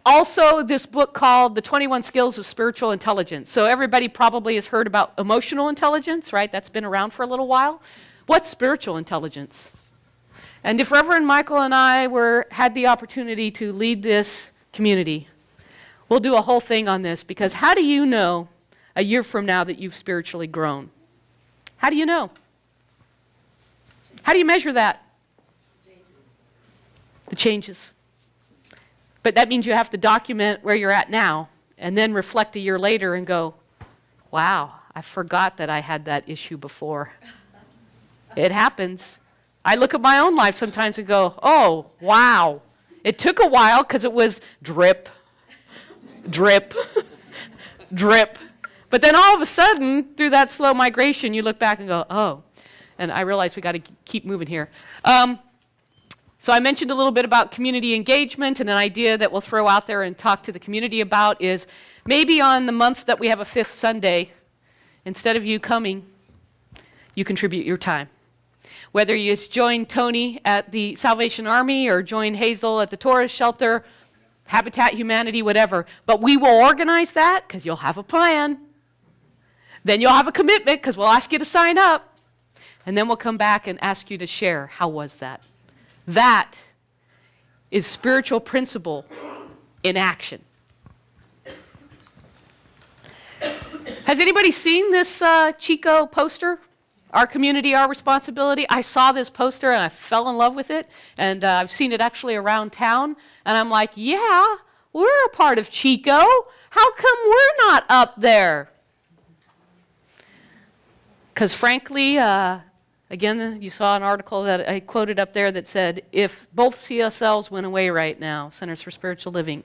Also, this book called The 21 Skills of Spiritual Intelligence. So everybody probably has heard about emotional intelligence, right? That's been around for a little while. What's spiritual intelligence? And if Reverend Michael and I had the opportunity to lead this community, we'll do a whole thing on this, because how do you know a year from now that you've spiritually grown? How do you know? How do you measure that? The changes. But that means you have to document where you're at now and then reflect a year later and go, wow, I forgot that I had that issue before. It happens. I look at my own life sometimes and go, oh, wow. It took a while because it was drip, drip, drip. But then all of a sudden, through that slow migration, you look back and go, oh. And I realize we got to keep moving here. So I mentioned a little bit about community engagement, and an idea that we'll throw out there and talk to the community about is maybe on the month that we have a 5th Sunday, instead of you coming, you contribute your time. Whether you join Tony at the Salvation Army or join Hazel at the tourist shelter, Habitat Humanity, whatever. But we will organize that because you'll have a plan. Then you'll have a commitment because we'll ask you to sign up. And then we'll come back and ask you to share. How was that? That is spiritual principle in action. Has anybody seen this Chico poster? Our Community, Our Responsibility. I saw this poster and I fell in love with it. And I've seen it actually around town. And I'm like, yeah, we're a part of Chico. How come we're not up there? Because frankly, again, you saw an article that I quoted up there that said, if both CSLs went away right now, Centers for Spiritual Living,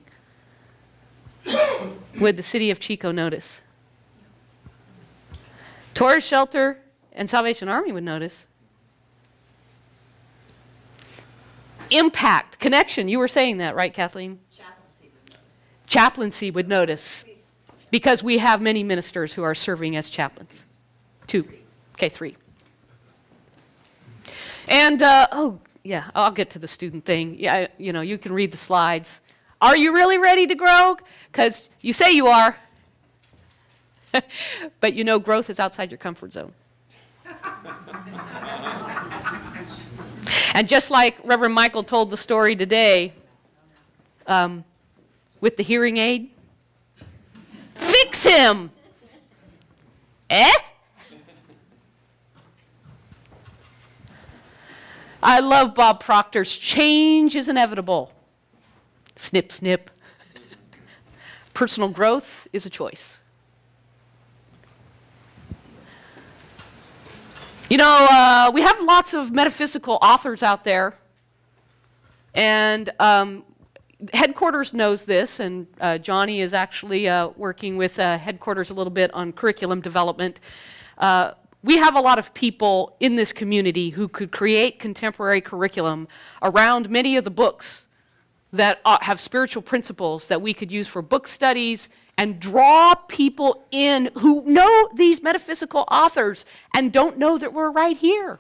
would the city of Chico notice? Tourist Shelter and Salvation Army would notice. Impact, connection, you were saying that, right, Kathleen? Chaplaincy would notice. Chaplaincy would notice. Because we have many ministers who are serving as chaplains. 2. Okay, 3. And, oh, yeah, I'll get to the student thing. Yeah, you know, you can read the slides. Are you really ready to grow? Because you say you are. But you know growth is outside your comfort zone. And just like Reverend Michael told the story today with the hearing aid, fix him! Eh? I love Bob Proctor's change is inevitable. Snip, snip. Personal growth is a choice. You know, we have lots of metaphysical authors out there, and Headquarters knows this, and Johnny is actually working with Headquarters a little bit on curriculum development. We have a lot of people in this community who could create contemporary curriculum around many of the books that have spiritual principles that we could use for book studies and draw people in who know these metaphysical authors and don't know that we're right here.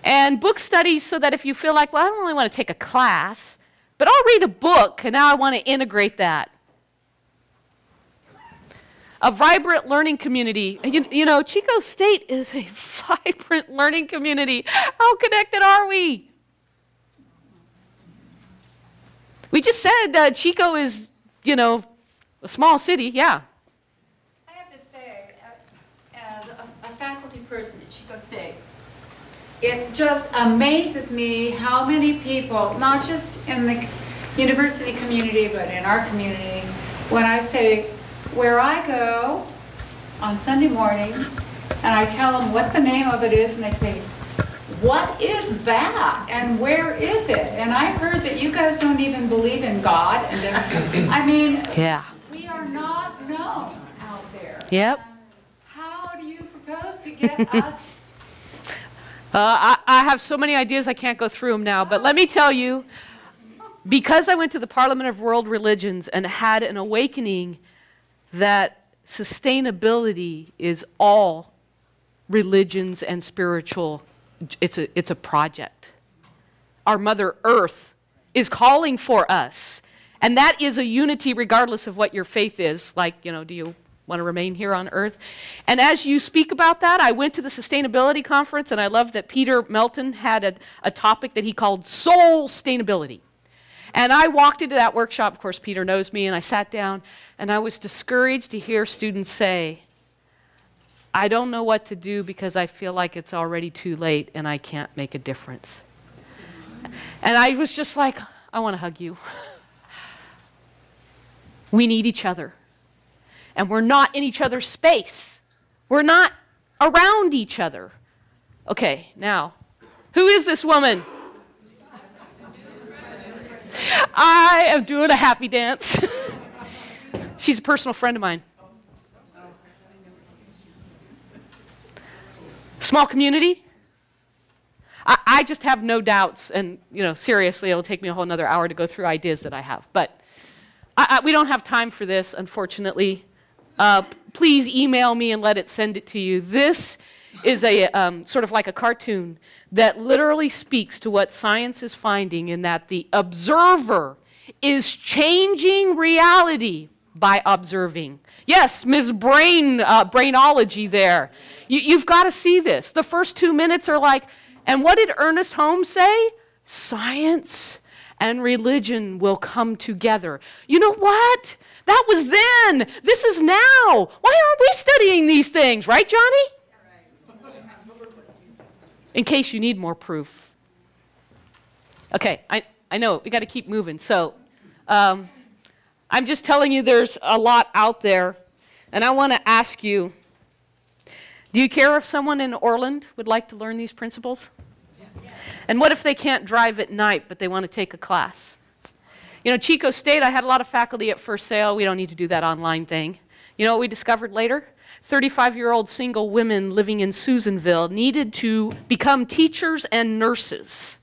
And book studies so that if you feel like, well, I don't really want to take a class, but I'll read a book and now I want to integrate that. A vibrant learning community. You know, Chico State is a vibrant learning community. How connected are we? We just said Chico is, you know, a small city, yeah. I have to say, as a faculty person at Chico State, it just amazes me how many people, not just in the university community, but in our community, when I say where I go on Sunday morning, and I tell them what the name of it is, and they say, what is that? And where is it? And I heard that you guys don't even believe in God. And I mean, yeah. We are not known out there. Yep. How do you propose to get us? I have so many ideas I can't go through them now, but let me tell you, because I went to the Parliament of World Religions and had an awakening that sustainability is all religions and spiritual. It's a project. Our Mother Earth is calling for us. And that is a unity regardless of what your faith is. Like, you know, do you want to remain here on Earth? And as you speak about that, I went to the Sustainability Conference, and I love that Peter Melton had a topic that he called Soul Sustainability. And I walked into that workshop. Of course, Peter knows me, and I sat down, and I was discouraged to hear students say, I don't know what to do because I feel like it's already too late and I can't make a difference. And I was just like, I want to hug you. We need each other. And we're not in each other's space. We're not around each other. Okay, now, who is this woman? I am doing a happy dance. She's a personal friend of mine. Small community. I just have no doubts, and you know, seriously, it'll take me a whole another hour to go through ideas that I have. But we don't have time for this, unfortunately. please email me and let it send it to you. This is a sort of like a cartoon that literally speaks to what science is finding, in that the observer is changing reality by observing. Yes, Ms. Brainology there. You've got to see this. The first 2 minutes are like, and what did Ernest Holmes say? Science and religion will come together. You know what? That was then. This is now. Why aren't we studying these things? Right, Johnny? In case you need more proof. Okay, I know, we got to keep moving. So I'm just telling you there's a lot out there. And I want to ask you, do you care if someone in Orland would like to learn these principles? Yes. And what if they can't drive at night, but they want to take a class? You know, Chico State, I had a lot of faculty at first say, oh, we don't need to do that online thing. You know what we discovered later? 35-year-old single women living in Susanville needed to become teachers and nurses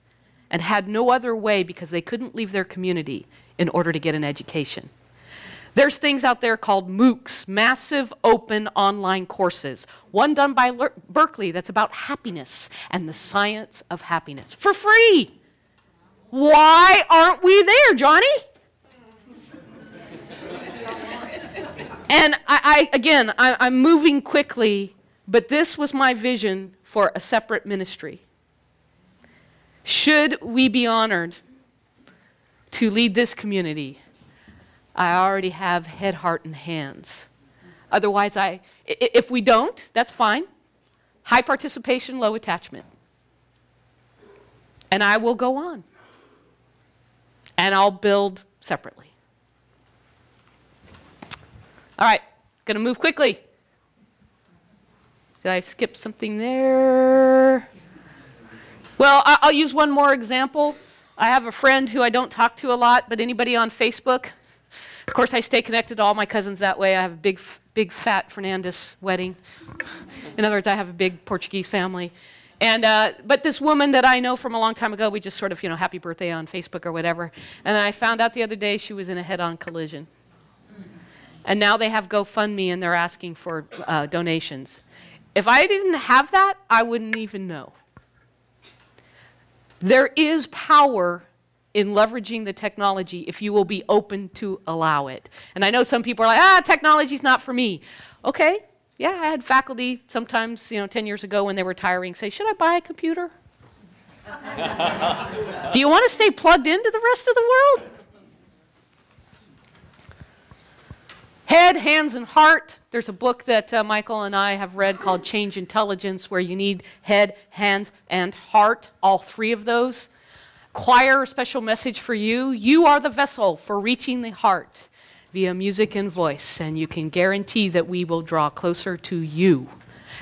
and had no other way because they couldn't leave their community in order to get an education. There's things out there called MOOCs, Massive Open Online Courses. One done by Berkeley that's about happiness and the science of happiness for free. Why aren't we there, Johnny? And I'm moving quickly, but this was my vision for a separate ministry. Should we be honored to lead this community, I already have head, heart, and hands. Otherwise, if we don't, that's fine. High participation, low attachment. And I will go on. And I'll build separately. All right, gonna move quickly. Did I skip something there? Well, I'll use one more example. I have a friend who I don't talk to a lot, but anybody on Facebook? Of course, I stay connected to all my cousins that way. I have a big fat Fernandes wedding. In other words, I have a big Portuguese family. And, but this woman that I know from a long time ago, we just sort of, happy birthday on Facebook or whatever. And I found out the other day she was in a head-on collision. And now they have GoFundMe and they're asking for donations. If I didn't have that, I wouldn't even know. There is power in leveraging the technology if you will be open to allow it. And I know some people are like, technology's not for me. Okay, yeah, I had faculty sometimes, 10 years ago when they were retiring say, should I buy a computer? Do you want to stay plugged into the rest of the world? Head, hands, and heart. There's a book that Michael and I have read called Change Intelligence, where you need head, hands, and heart, all three of those. Choir, a special message for you. You are the vessel for reaching the heart via music and voice, and you can guarantee that we will draw closer to you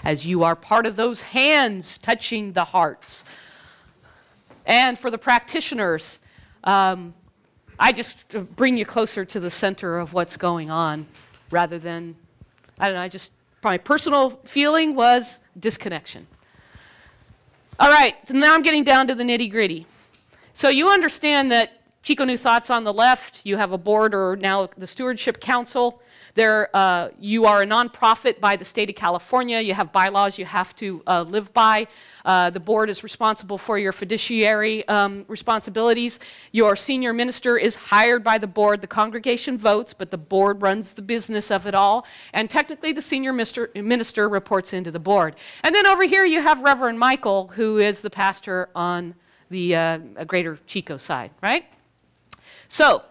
as you are part of those hands touching the hearts. And for the practitioners, I just bring you closer to the center of what's going on rather than, my personal feeling was disconnection. All right, so now I'm getting down to the nitty-gritty. So you understand that Chico New Thoughts on the left, you have a board, or now the Stewardship Council. There, you are a nonprofit by the state of California. You have bylaws you have to live by. The board is responsible for your fiduciary responsibilities. Your senior minister is hired by the board. The congregation votes, but the board runs the business of it all. And technically, the senior minister reports into the board. And then over here, you have Reverend Michael, who is the pastor on the greater Chico side, right? So,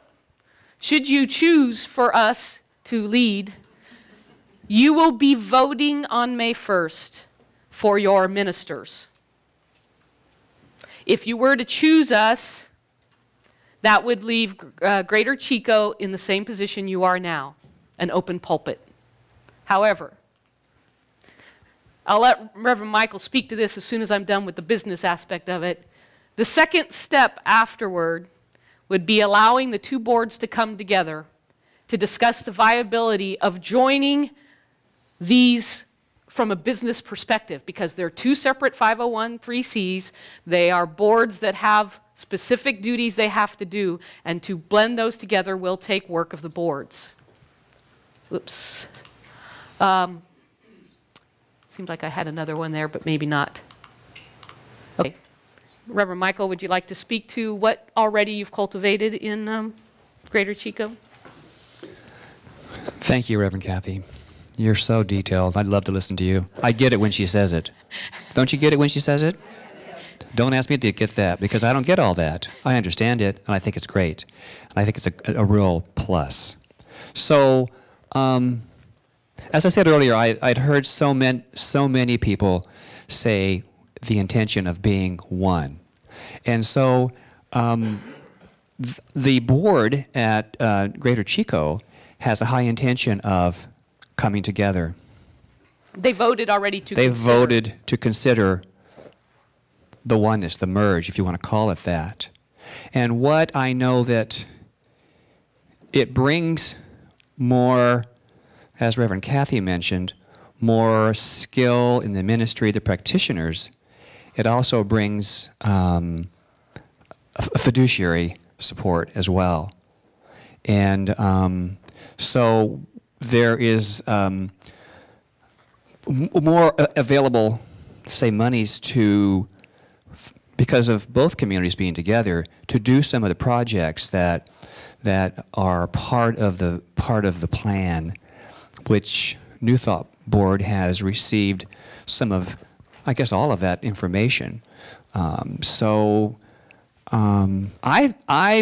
should you choose for us to lead, you will be voting on May 1st for your ministers. If you were to choose us, that would leave Greater Chico in the same position you are now, an open pulpit. However, I'll let Reverend Michael speak to this as soon as I'm done with the business aspect of it. The second step afterward would be allowing the two boards to come together to discuss the viability of joining these from a business perspective, because they're two separate 501(c)(3)s. They are boards that have specific duties they have to do, and to blend those together will take work of the boards. Oops. Seems like I had another one there, but maybe not. Okay. Reverend Michael, would you like to speak to what already you've cultivated in Greater Chico? Thank you, Reverend Kathy. You're so detailed. I'd love to listen to you. I get it when she says it. Don't you get it when she says it? Don't ask me to get that, because I don't get all that. I understand it, and I think it's great. And I think it's a real plus. So, as I said earlier, I'd heard so many people say the intention of being one. And so the board at Greater Chico has a high intention of coming together. They voted already to They consider. voted to consider the oneness, the merge, if you want to call it that. And what I know that it brings more, as Reverend Kathy mentioned, more skill in the ministry, the practitioners. It also brings a fiduciary support as well. And so there is more available, say, monies to, because of both communities being together, to do some of the projects that are part of the plan, which New Thought Board has received some of, I guess, all of that information. I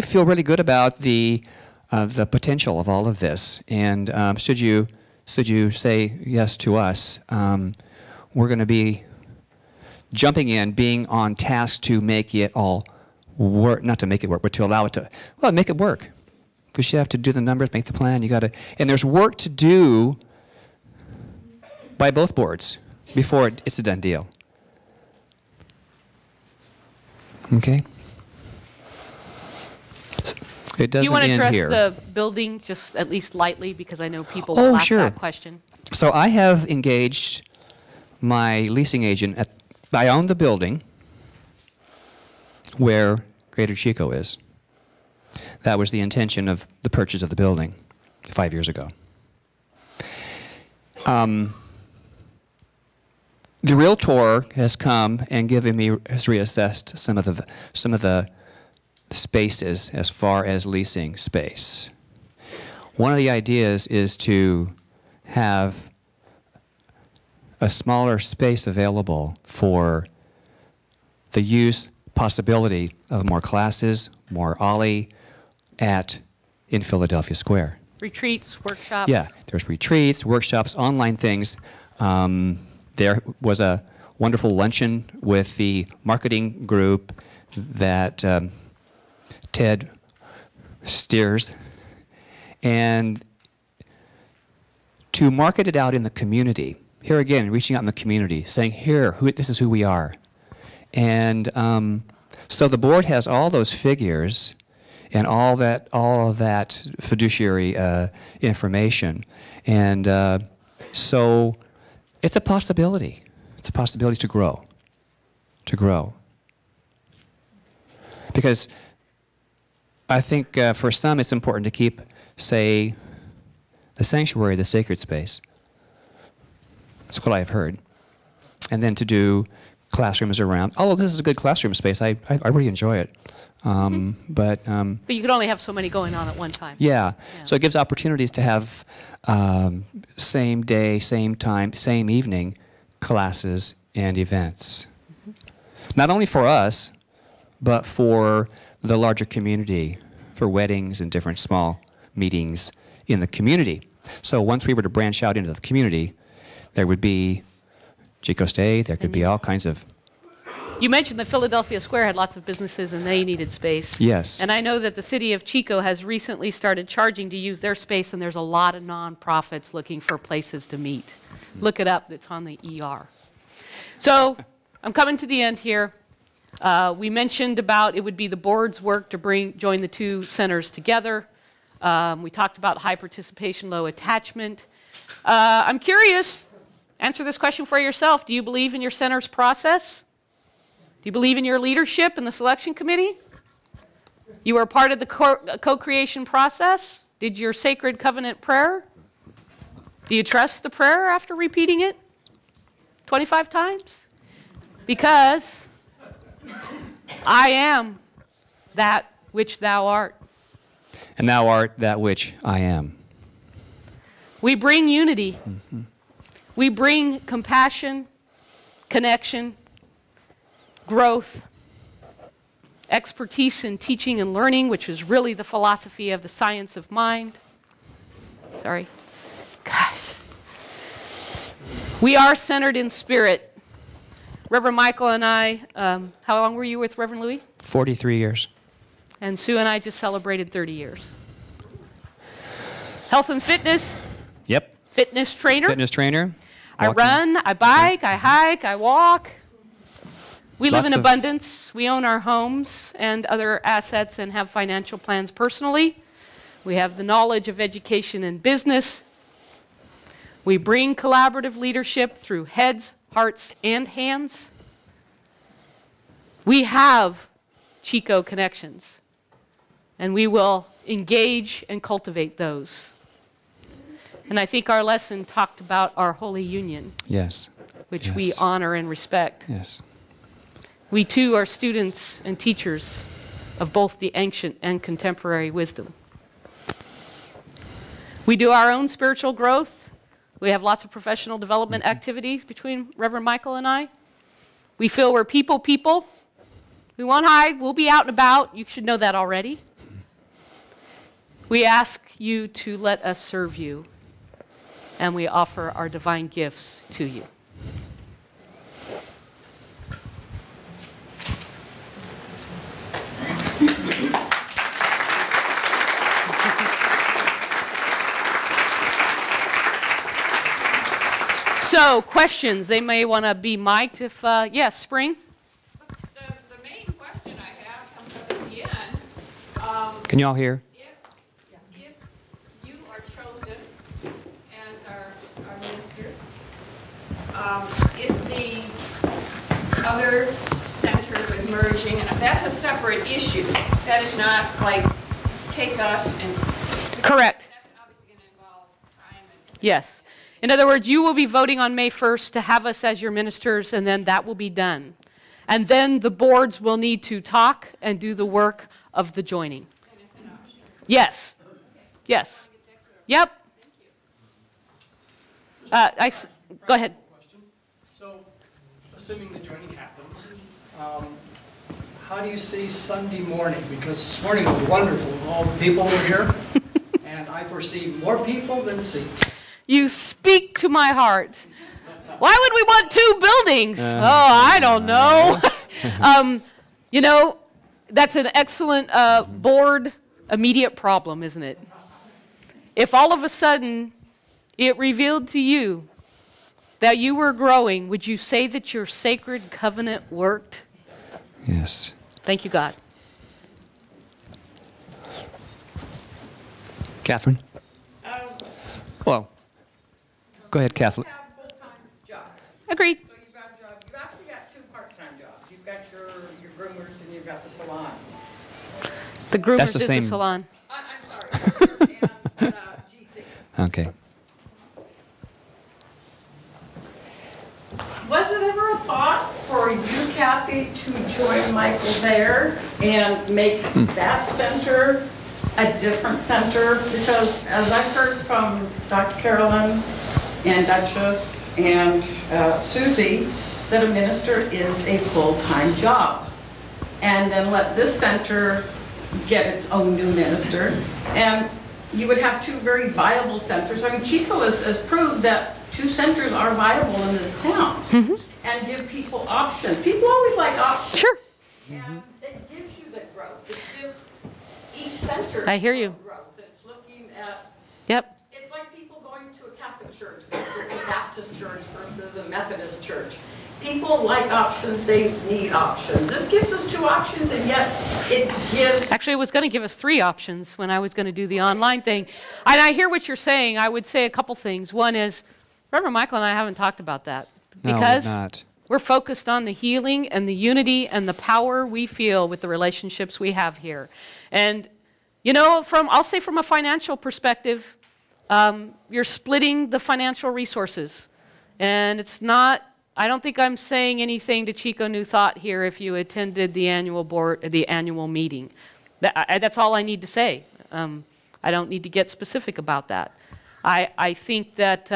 feel really good about the potential of all of this. And should you say yes to us, we're going to be jumping in, being on task to make it all work, not to make it work, but to allow it to, well, make it work. Because you have to do the numbers, make the plan, you got to, and there's work to do by both boards before it's a done deal. Okay? It Do you doesn't want to end address here. the building just at least lightly, because I know people will ask sure. that question. So I have engaged my leasing agent. I own the building where Greater Chico is. That was the intention of the purchase of the building 5 years ago. The realtor has come and has reassessed some of the spaces as far as leasing space. One of the ideas is to have a smaller space available for the use possibility of more classes, more OLLI in Philadelphia Square. Retreats, workshops. Yeah, there's retreats, workshops, online things. There was a wonderful luncheon with the marketing group that Ted steers. And to market it out in the community, here again, reaching out in the community, saying, here, this is who we are. And so the board has all those figures and all of that fiduciary information. And so it's a possibility. It's a possibility to grow. Because I think for some it's important to keep, say, the sanctuary, the sacred space. That's what I've heard. And then to do classrooms around. Although this is a good classroom space, I really enjoy it. But you can only have so many going on at one time. yeah, so it gives opportunities to have same day, same time, same evening classes and events. Not only for us, but for the larger community, for weddings and different small meetings in the community. So once we were to branch out into the community, there would be Chico State, there could be all kinds of... You mentioned that Philadelphia Square had lots of businesses and they needed space. Yes. And I know that the city of Chico has recently started charging to use their space, and there's a lot of nonprofits looking for places to meet. Look it up, it's on the ER. So I'm coming to the end here. We mentioned about it would be the board's work to join the two centers together. We talked about high participation, low attachment. I'm curious, answer this question for yourself. Do you believe in your center's process? Do you believe in your leadership in the selection committee? You were part of the co-creation process? Did your sacred covenant prayer? Do you trust the prayer after repeating it 25 times? Because I am that which thou art. And thou art that which I am. We bring unity. We bring compassion, connection, growth, expertise in teaching and learning, which is really the philosophy of the science of mind. Sorry. Gosh. We are centered in spirit. Reverend Michael and I, how long were you with Reverend Louis? 43 years. And Sue and I just celebrated 30 years. Health and fitness. Yep. Fitness trainer. Fitness trainer. I Walking. run, I bike, I hike, I walk. We live in Lots of- abundance. We own our homes and other assets and have financial plans personally. We have the knowledge of education and business. We bring collaborative leadership through heads, hearts, and hands. We have Chico connections, and we will engage and cultivate those. And I think our lesson talked about our holy union, Yes. which Yes. we honor and respect. Yes. We too are students and teachers of both the ancient and contemporary wisdom. We do our own spiritual growth. We have lots of professional development activities between Reverend Michael and I. We feel we're people. We won't hide. We'll be out and about. You should know that already. We ask you to let us serve you, and we offer our divine gifts to you. So, questions. They may want to be mic'd if, yes, Spring? The main question I have comes up at the end. Can you all hear? If you are chosen as our minister, is the other center emerging? That's a separate issue. That is not like take us and... Correct. That's obviously going to involve time and... Yes. In other words, you will be voting on May 1st to have us as your ministers, and then that will be done. And then the boards will need to talk and do the work of the joining. And it's an option. Yes. Yes. Yep. Go ahead. So, assuming the joining happens, how do you see Sunday morning? Because this morning was wonderful. All the people were here, and I foresee more people than seats. You speak to my heart. Why would we want two buildings? I don't know. You know, that's an excellent board immediate problem, isn't it? If all of a sudden it revealed to you that you were growing, would you say that your sacred covenant worked? Yes. Thank you, God. Catherine? Well, go ahead, Kathleen. You have full-time jobs. Agreed. So you've got jobs, you've actually got two part-time jobs. You've got your groomers and you've got the salon. The groomers That's the is same- the salon. I'm sorry, and GC. Okay. Was it ever a thought for you, Kathy, to join Michael there and make that center a different center? Because as I've heard from Dr. Carolyn and Duchess and Susie, that a minister is a full-time job. And then let this center get its own new minister. And you would have two very viable centers. I mean, Chico has proved that two centers are viable in this town and give people options. People always like options. Sure. And it gives you the growth. It gives each center I hear you. growth. It's looking at, Yep. it's like people going to a Catholic church versus a Baptist church versus a Methodist church. People like options, they need options. This gives us two options, and yet it gives... Actually, it was going to give us three options when I was going to do the online thing. And I hear what you're saying. I would say a couple things. One is, Reverend Michael and I haven't talked about that. Because No, we're not. we're focused on the healing and the unity and the power we feel with the relationships we have here. And, you know, I'll say from a financial perspective, you're splitting the financial resources. And it's not, I don't think I'm saying anything to Chico New Thought here if you attended the annual meeting. That's all I need to say. I don't need to get specific about that. I think that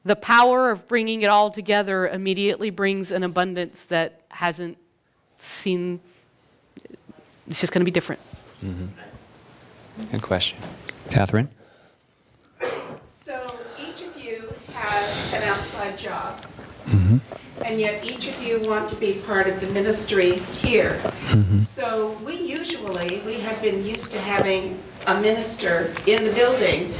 the power of bringing it all together immediately brings an abundance that hasn't seen. It's just going to be different. Mm-hmm. Good question. Catherine? So each of you has an outside job, Mm-hmm. and yet each of you want to be part of the ministry here. Mm-hmm. So we have been used to having a minister in the building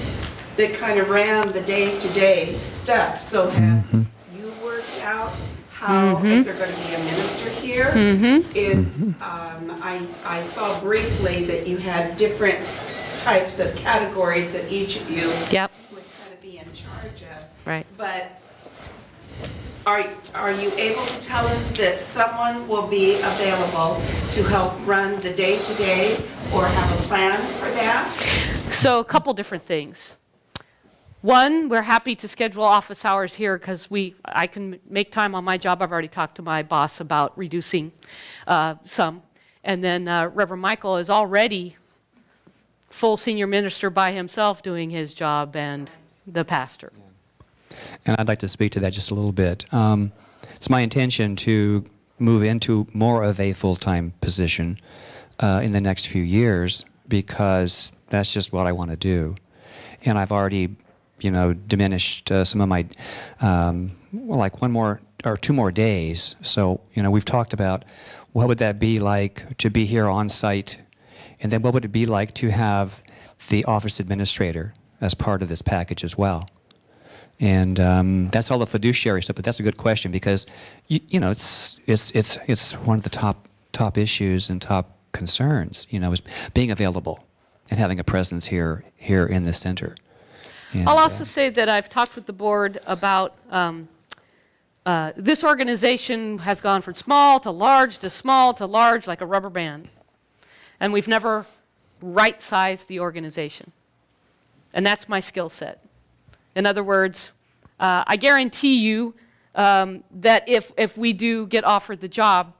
that kind of ran the day-to-day stuff. So have you worked out how, is there going to be a minister here? I saw briefly that you had different types of categories that each of you would kind of be in charge of. Right. But are you able to tell us that someone will be available to help run the day-to-day or have a plan for that? So a couple different things. One, we're happy to schedule office hours here because I can make time on my job. I've already talked to my boss about reducing some. And then Reverend Michael is already full senior minister by himself doing his job, and the pastor. And I'd like to speak to that just a little bit. It's my intention to move into more of a full-time position in the next few years because that's just what I want to do. And I've already, diminished some of my, like 1 more or 2 more days. So, we've talked about what would that be like to be here on site, and then what would it be like to have the office administrator as part of this package as well. And that's all the fiduciary stuff, but that's a good question because it's one of the top issues and top concerns. Is being available and having a presence here in the center. And, I'll also say that I've talked with the board about this organization has gone from small to large to small to large like a rubber band, and we've never right-sized the organization, and that's my skill set. In other words, I guarantee you that if we do get offered the job,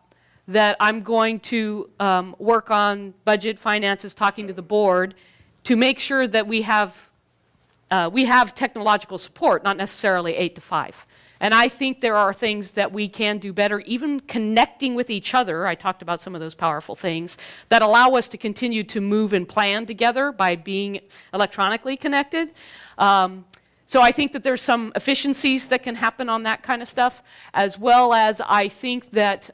that I'm going to work on budget, finances, talking to the board to make sure that we have technological support, not necessarily 8 to 5. And I think there are things that we can do better, even connecting with each other. I talked about some of those powerful things that allow us to continue to move and plan together by being electronically connected. So I think that there's some efficiencies that can happen on that kind of stuff, as well as I think that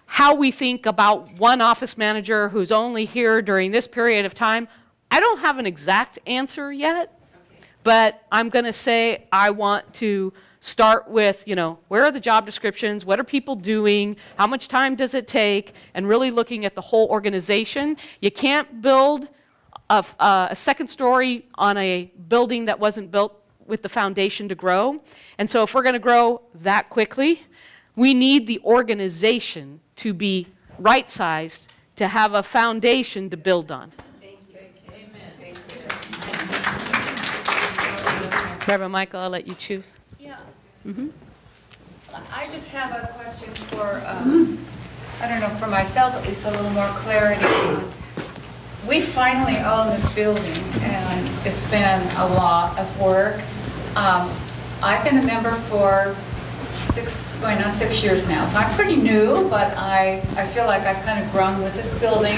how we think about one office manager who's only here during this period of time, I don't have an exact answer yet, but I'm going to say I want to start with, where are the job descriptions, what are people doing, how much time does it take, and really looking at the whole organization. You can't build a second story on a building that wasn't built with the foundation to grow. And so if we're going to grow that quickly, we need the organization to be right-sized to have a foundation to build on. Thank you. Amen. Thank you. Reverend Michael, I'll let you choose. Yeah. Mm-hmm. I just have a question for, I don't know, for myself at least, a little more clarity on. We finally own this building, and it's been a lot of work. I've been a member for going on 6 years now, so I'm pretty new, but I feel like I've kind of grown with this building,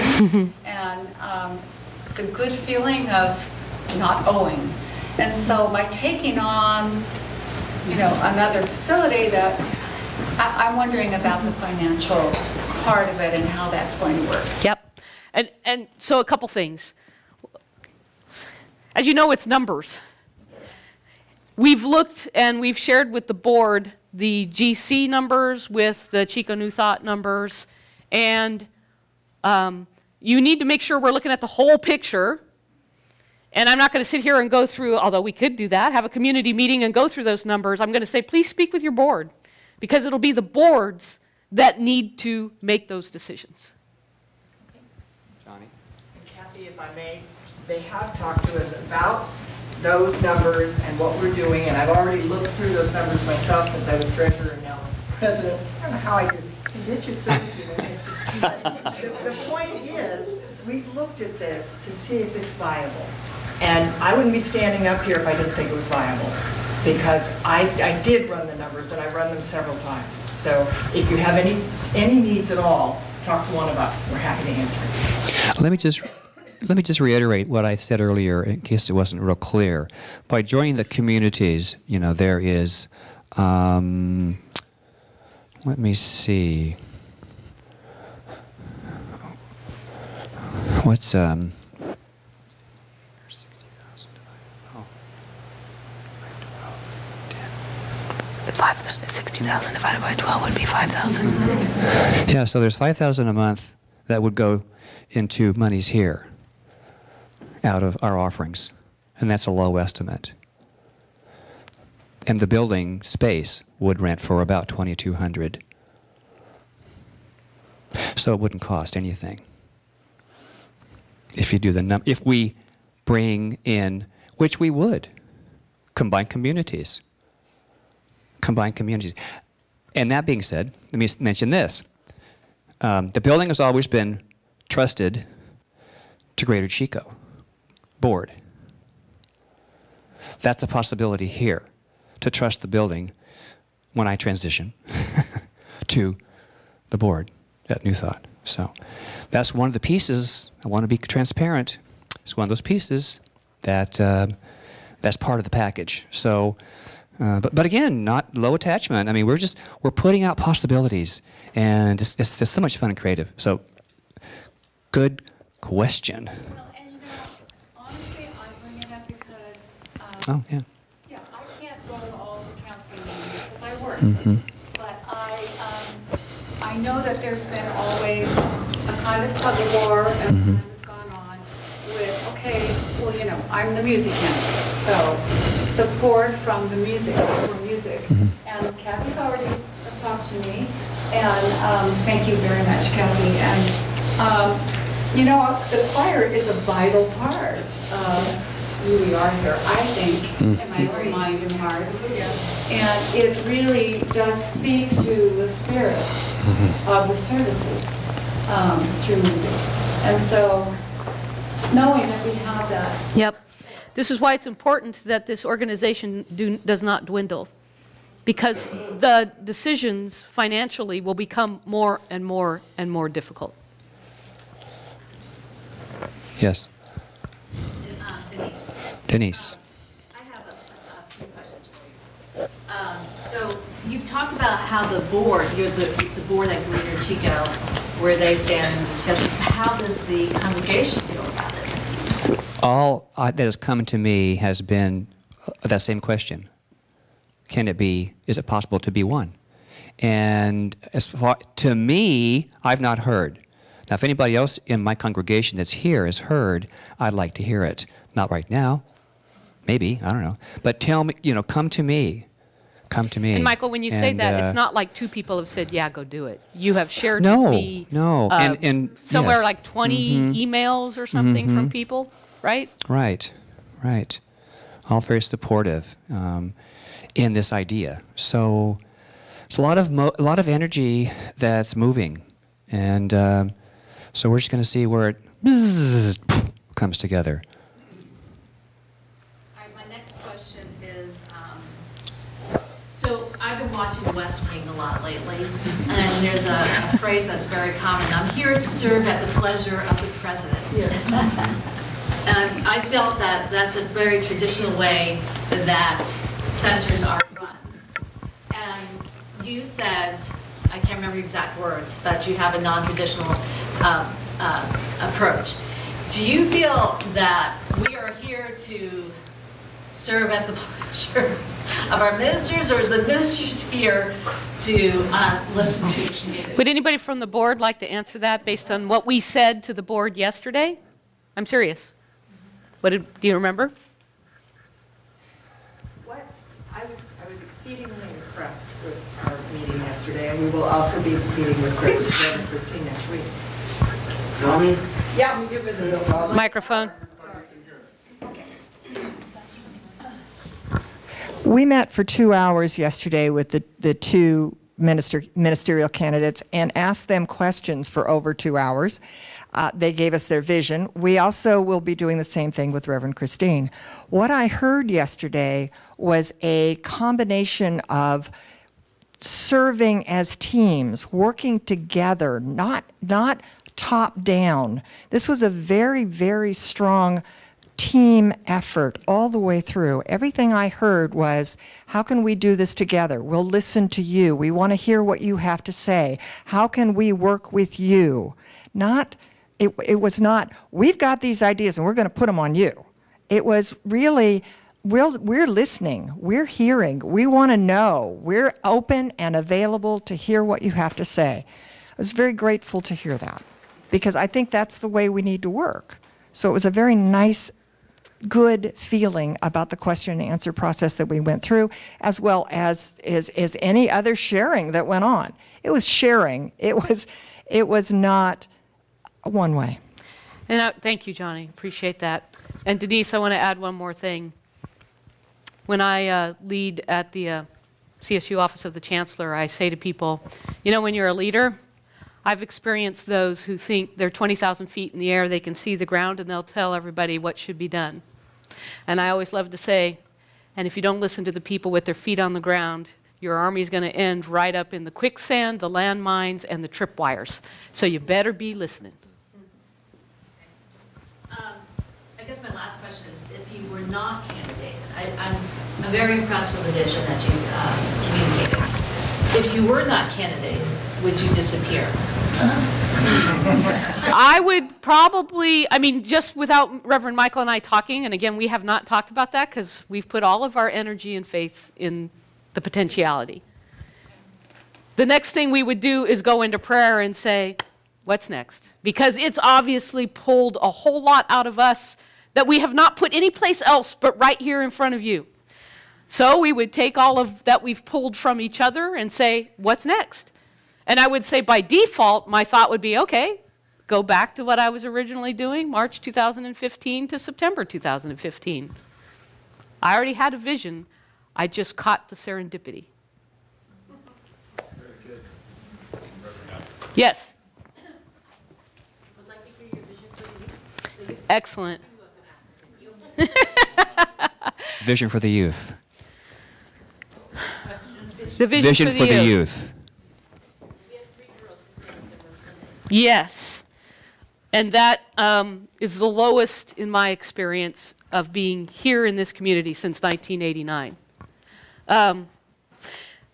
and the good feeling of not owing. And so by taking on, another facility, that I'm wondering about the financial part of it and how that's going to work. Yep. And so a couple things. As you know, it's numbers. We've looked and we've shared with the board the GC numbers with the Chico New Thought numbers, and you need to make sure we're looking at the whole picture. And I'm not going to sit here and go through, although we could do that, have a community meeting and go through those numbers. I'm going to say, please speak with your board, because it'll be the boards that need to make those decisions. Johnny? Kathy, if I may, they have talked to us about those numbers and what we're doing, and I've already looked through those numbers myself since I was treasurer and now president. I don't know how I did you so the point is, we've looked at this to see if it's viable. And I wouldn't be standing up here if I didn't think it was viable, because I did run the numbers, and I run them several times. So if you have any needs at all, talk to one of us. We're happy to answer it. Let me just reiterate what I said earlier, in case it wasn't real clear. By joining the communities, you know, there is, let me see, what's, 60,000 divided by 12 would be 5,000. Yeah, so there's 5,000 a month that would go into monies here out of our offerings, and that's a low estimate. And the building space would rent for about $2,200. So it wouldn't cost anything. If you do the if we bring in, which we would, combine communities. Combined communities. And that being said, let me mention this. The building has always been trusted to Greater Chico Board. That's a possibility here, to trust the building when I transition to the board at New Thought. So that's one of the pieces. I want to be transparent. It's one of those pieces that that's part of the package. So. But again, not low attachment. I mean, we're putting out possibilities, and it's just so much fun and creative. So, good question. Well, and you know, honestly, I bring it up because, Oh, yeah. yeah, I can't go to all the council meetings because I work. Mm-hmm. But I know that there's been always a kind of tug of war as time has gone on with, okay, well, you know, I'm the music manager, so support from the music, for music. And Kathy's already talked to me, and thank you very much, Kathy. And you know, the choir is a vital part of who we are here, I think, in my own mind and heart. And it really does speak to the spirit of the services through music. And so, knowing that we have that. Yep. This is why it's important that this organization does not dwindle, because the decisions financially will become more and more and more difficult. Yes. Denise. I have a few questions for you. So you've talked about how the board, you're the board at Greater Chico, where they stand in discussions. How does the congregation feel about it? All that has come to me has been that same question. Can it be, is it possible to be one? And as far, to me, I've not heard. Now, if anybody else in my congregation that's here has heard, I'd like to hear it. Not right now. Maybe, I don't know. But tell me, you know, come to me. Come to me. And Michael, when you say that, it's not like two people have said, yeah, go do it. You have shared no, with me and somewhere yes. like 20 emails or something from people, right? Right, right. All very supportive in this idea. So it's a lot of energy that's moving, and so we're just going to see where it comes together. All right, my next question is, so I've been watching West Wing a lot lately, and there's a phrase that's very common. I'm here to serve at the pleasure of the president. Yeah. And I felt that that's a very traditional way that centers are run. And you said, I can't remember your exact words, but you have a non-traditional approach. Do you feel that we are here to serve at the pleasure of our ministers, or is the ministers here to listen to the community? Would anybody from the board like to answer that based on what we said to the board yesterday? I'm serious. Do you remember? What I was exceedingly impressed with our meeting yesterday, and we will also be meeting with Greg and Christine next week. Yeah, we give us a microphone. We met for 2 hours yesterday with the two ministerial candidates and asked them questions for over 2 hours. They gave us their vision. We also will be doing the same thing with Reverend Christine. What I heard yesterday was a combination of serving as teams, working together, not top down. This was a very, very strong team effort all the way through. Everything I heard was, how can we do this together? We'll listen to you. We want to hear what you have to say. How can we work with you? It was not, we've got these ideas and we're going to put them on you. It was really, we're listening, we're hearing, we want to know, we're open and available to hear what you have to say. I was very grateful to hear that, because I think that's the way we need to work. So it was a very nice, good feeling about the question and answer process that we went through, as well as any other sharing that went on. It was sharing. It was not one way. And thank you, Johnny. Appreciate that. And Denise, I want to add one more thing. When I lead at the CSU Office of the Chancellor, I say to people, you know, when you're a leader, I've experienced those who think they're 20,000 feet in the air, they can see the ground, and they'll tell everybody what should be done. And I always love to say, and if you don't listen to the people with their feet on the ground, your army is going to end right up in the quicksand, the landmines, and the tripwires. So you better be listening. I guess my last question is, if you were not candidated, I'm very impressed with the vision that you communicated. If you were not candidated, would you disappear? I would probably, I mean, just without Reverend Michael and I talking, and again, we have not talked about that because we've put all of our energy and faith in the potentiality. The next thing we would do is go into prayer and say, what's next? Because it's obviously pulled a whole lot out of us that we have not put anyplace else but right here in front of you. So we would take all of that we've pulled from each other and say, what's next? And I would say by default, my thought would be, okay, go back to what I was originally doing, March 2015 to September 2015. I already had a vision. I just caught the serendipity. Very good. Yes. I'd like to hear your vision for the youth. Excellent. Vision for the youth. The vision for the youth. Yes. And that is the lowest in my experience of being here in this community since 1989.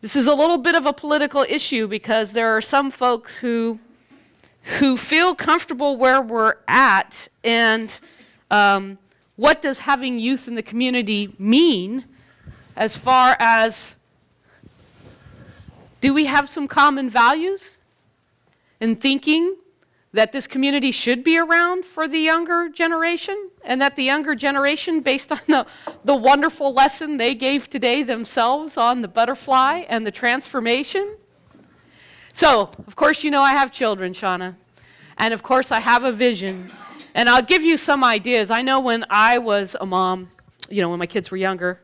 This is a little bit of a political issue because there are some folks who feel comfortable where we're at, and what does having youth in the community mean as far as, do we have some common values in thinking that this community should be around for the younger generation, and that the younger generation, based on the wonderful lesson they gave today themselves on the butterfly and the transformation? So, of course, you know I have children, Shauna, and of course I have a vision, and I'll give you some ideas. I know when I was a mom, you know, when my kids were younger,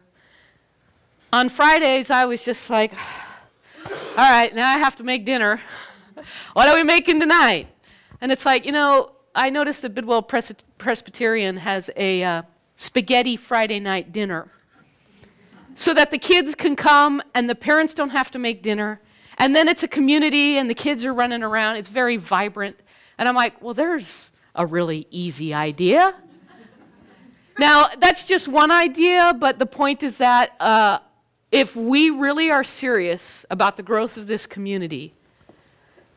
on Fridays I was just like, all right, now I have to make dinner. What are we making tonight? And it's like, you know, I noticed that Bidwell Presbyterian has a spaghetti Friday night dinner so that the kids can come and the parents don't have to make dinner. And then it's a community and the kids are running around. It's very vibrant. And I'm like, well, there's a really easy idea. Now, that's just one idea, but the point is that if we really are serious about the growth of this community,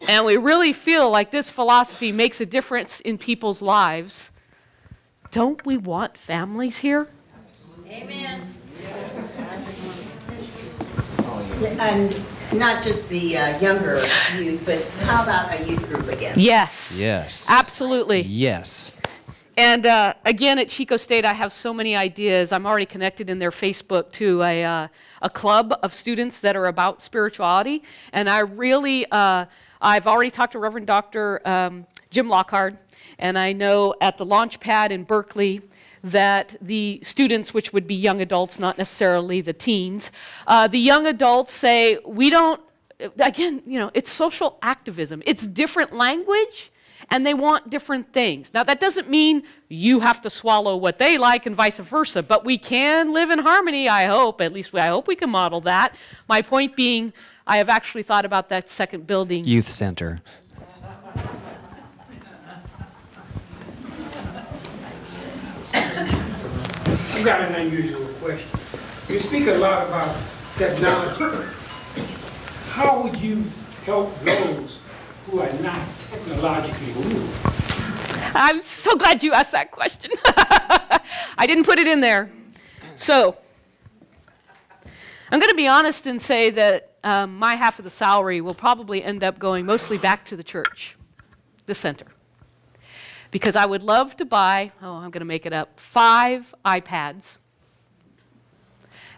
and we really feel like this philosophy makes a difference in people's lives, don't we want families here? Amen. And not just the younger youth, but how about a youth group again? Yes. Yes. Absolutely. Yes. And again, at Chico State, I have so many ideas. I'm already connected in their Facebook to a club of students that are about spirituality. And I really, I've already talked to Reverend Dr. Jim Lockhart, and I know at the launch pad in Berkeley, that the students, which would be young adults, not necessarily the teens, the young adults say, we don't, again, you know, it's social activism. It's different language, and they want different things. Now, that doesn't mean you have to swallow what they like and vice versa, but we can live in harmony, I hope. At least I hope we can model that. My point being, I have actually thought about that second building. Youth center. I've got an unusual question. You speak a lot about technology. How would you help those who are not technologically moved? I'm so glad you asked that question. I didn't put it in there. So, I'm going to be honest and say that my half of the salary will probably end up going mostly back to the church, the center. Because I would love to buy, I'm going to make it up, 5 iPads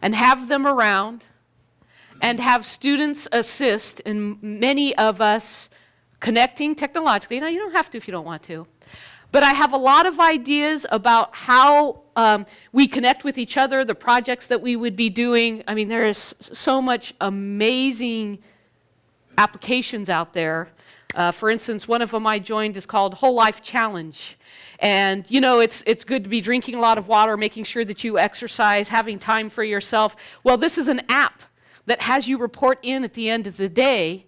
and have them around and have students assist in many of us connecting technologically. Now, you don't have to if you don't want to. But I have a lot of ideas about how we connect with each other, the projects that we would be doing. I mean, there is so much amazing applications out there. For instance, one of them I joined is called Whole Life Challenge. And, you know, it's good to be drinking a lot of water, making sure that you exercise, having time for yourself. Well, this is an app that has you report in at the end of the day,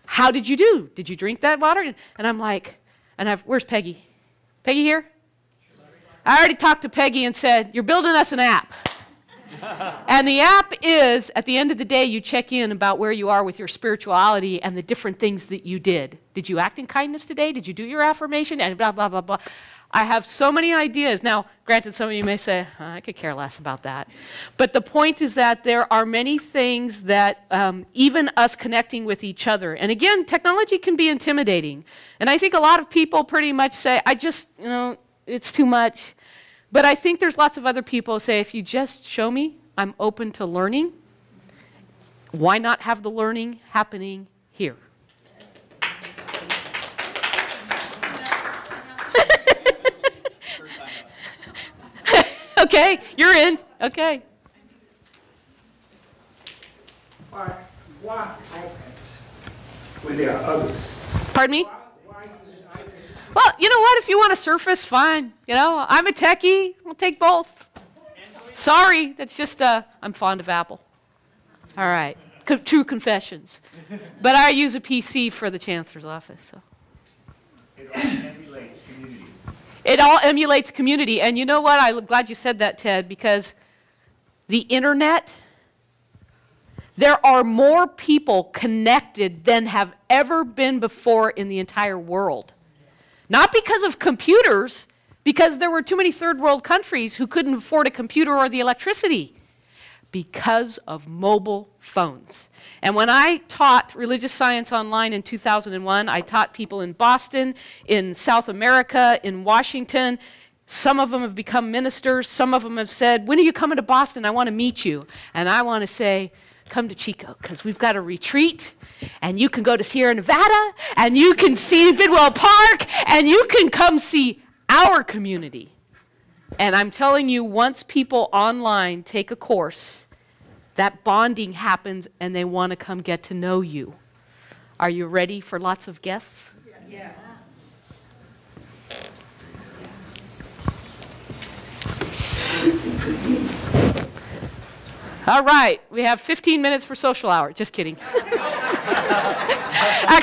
how did you do? Did you drink that water? And I'm like, where's Peggy? Peggy here? I already talked to Peggy and said, you're building us an app. And the app is, at the end of the day, you check in about where you are with your spirituality and the different things that you did. Did you act in kindness today? Did you do your affirmation? And blah, blah, blah, blah. I have so many ideas. Now, granted, some of you may say, I could care less about that. But the point is that there are many things that even us connecting with each other, and again, technology can be intimidating. And I think a lot of people pretty much say, it's too much. But I think there's lots of other people who say, if you just show me, I'm open to learning. Why not have the learning happening here? Okay, you're in. Okay. Why iPads when there are others? Pardon me? Why use iPads? Well, you know what? If you want to surface, fine. You know, I'm a techie. I'll take both. Sorry, that's just, I'm fond of Apple. All right. True confessions. But I use a PC for the Chancellor's office. So. It all emulates communities. It all emulates community. And you know what? I'm glad you said that, Ted, because the internet, there are more people connected than have ever been before in the entire world. Not because of computers, because there were too many third world countries who couldn't afford a computer or the electricity. Because of mobile phones. And when I taught religious science online in 2001, I taught people in Boston, in South America, in Washington. Some of them have become ministers. Some of them have said, when are you coming to Boston? I want to meet you. And I want to say, come to Chico, because we've got a retreat, and you can go to Sierra Nevada, and you can see Bidwell Park, and you can come see our community. And I'm telling you, once people online take a course, that bonding happens and they want to come get to know you. Are you ready for lots of guests? Yes. All right, we have 15 minutes for social hour. Just kidding. Actually,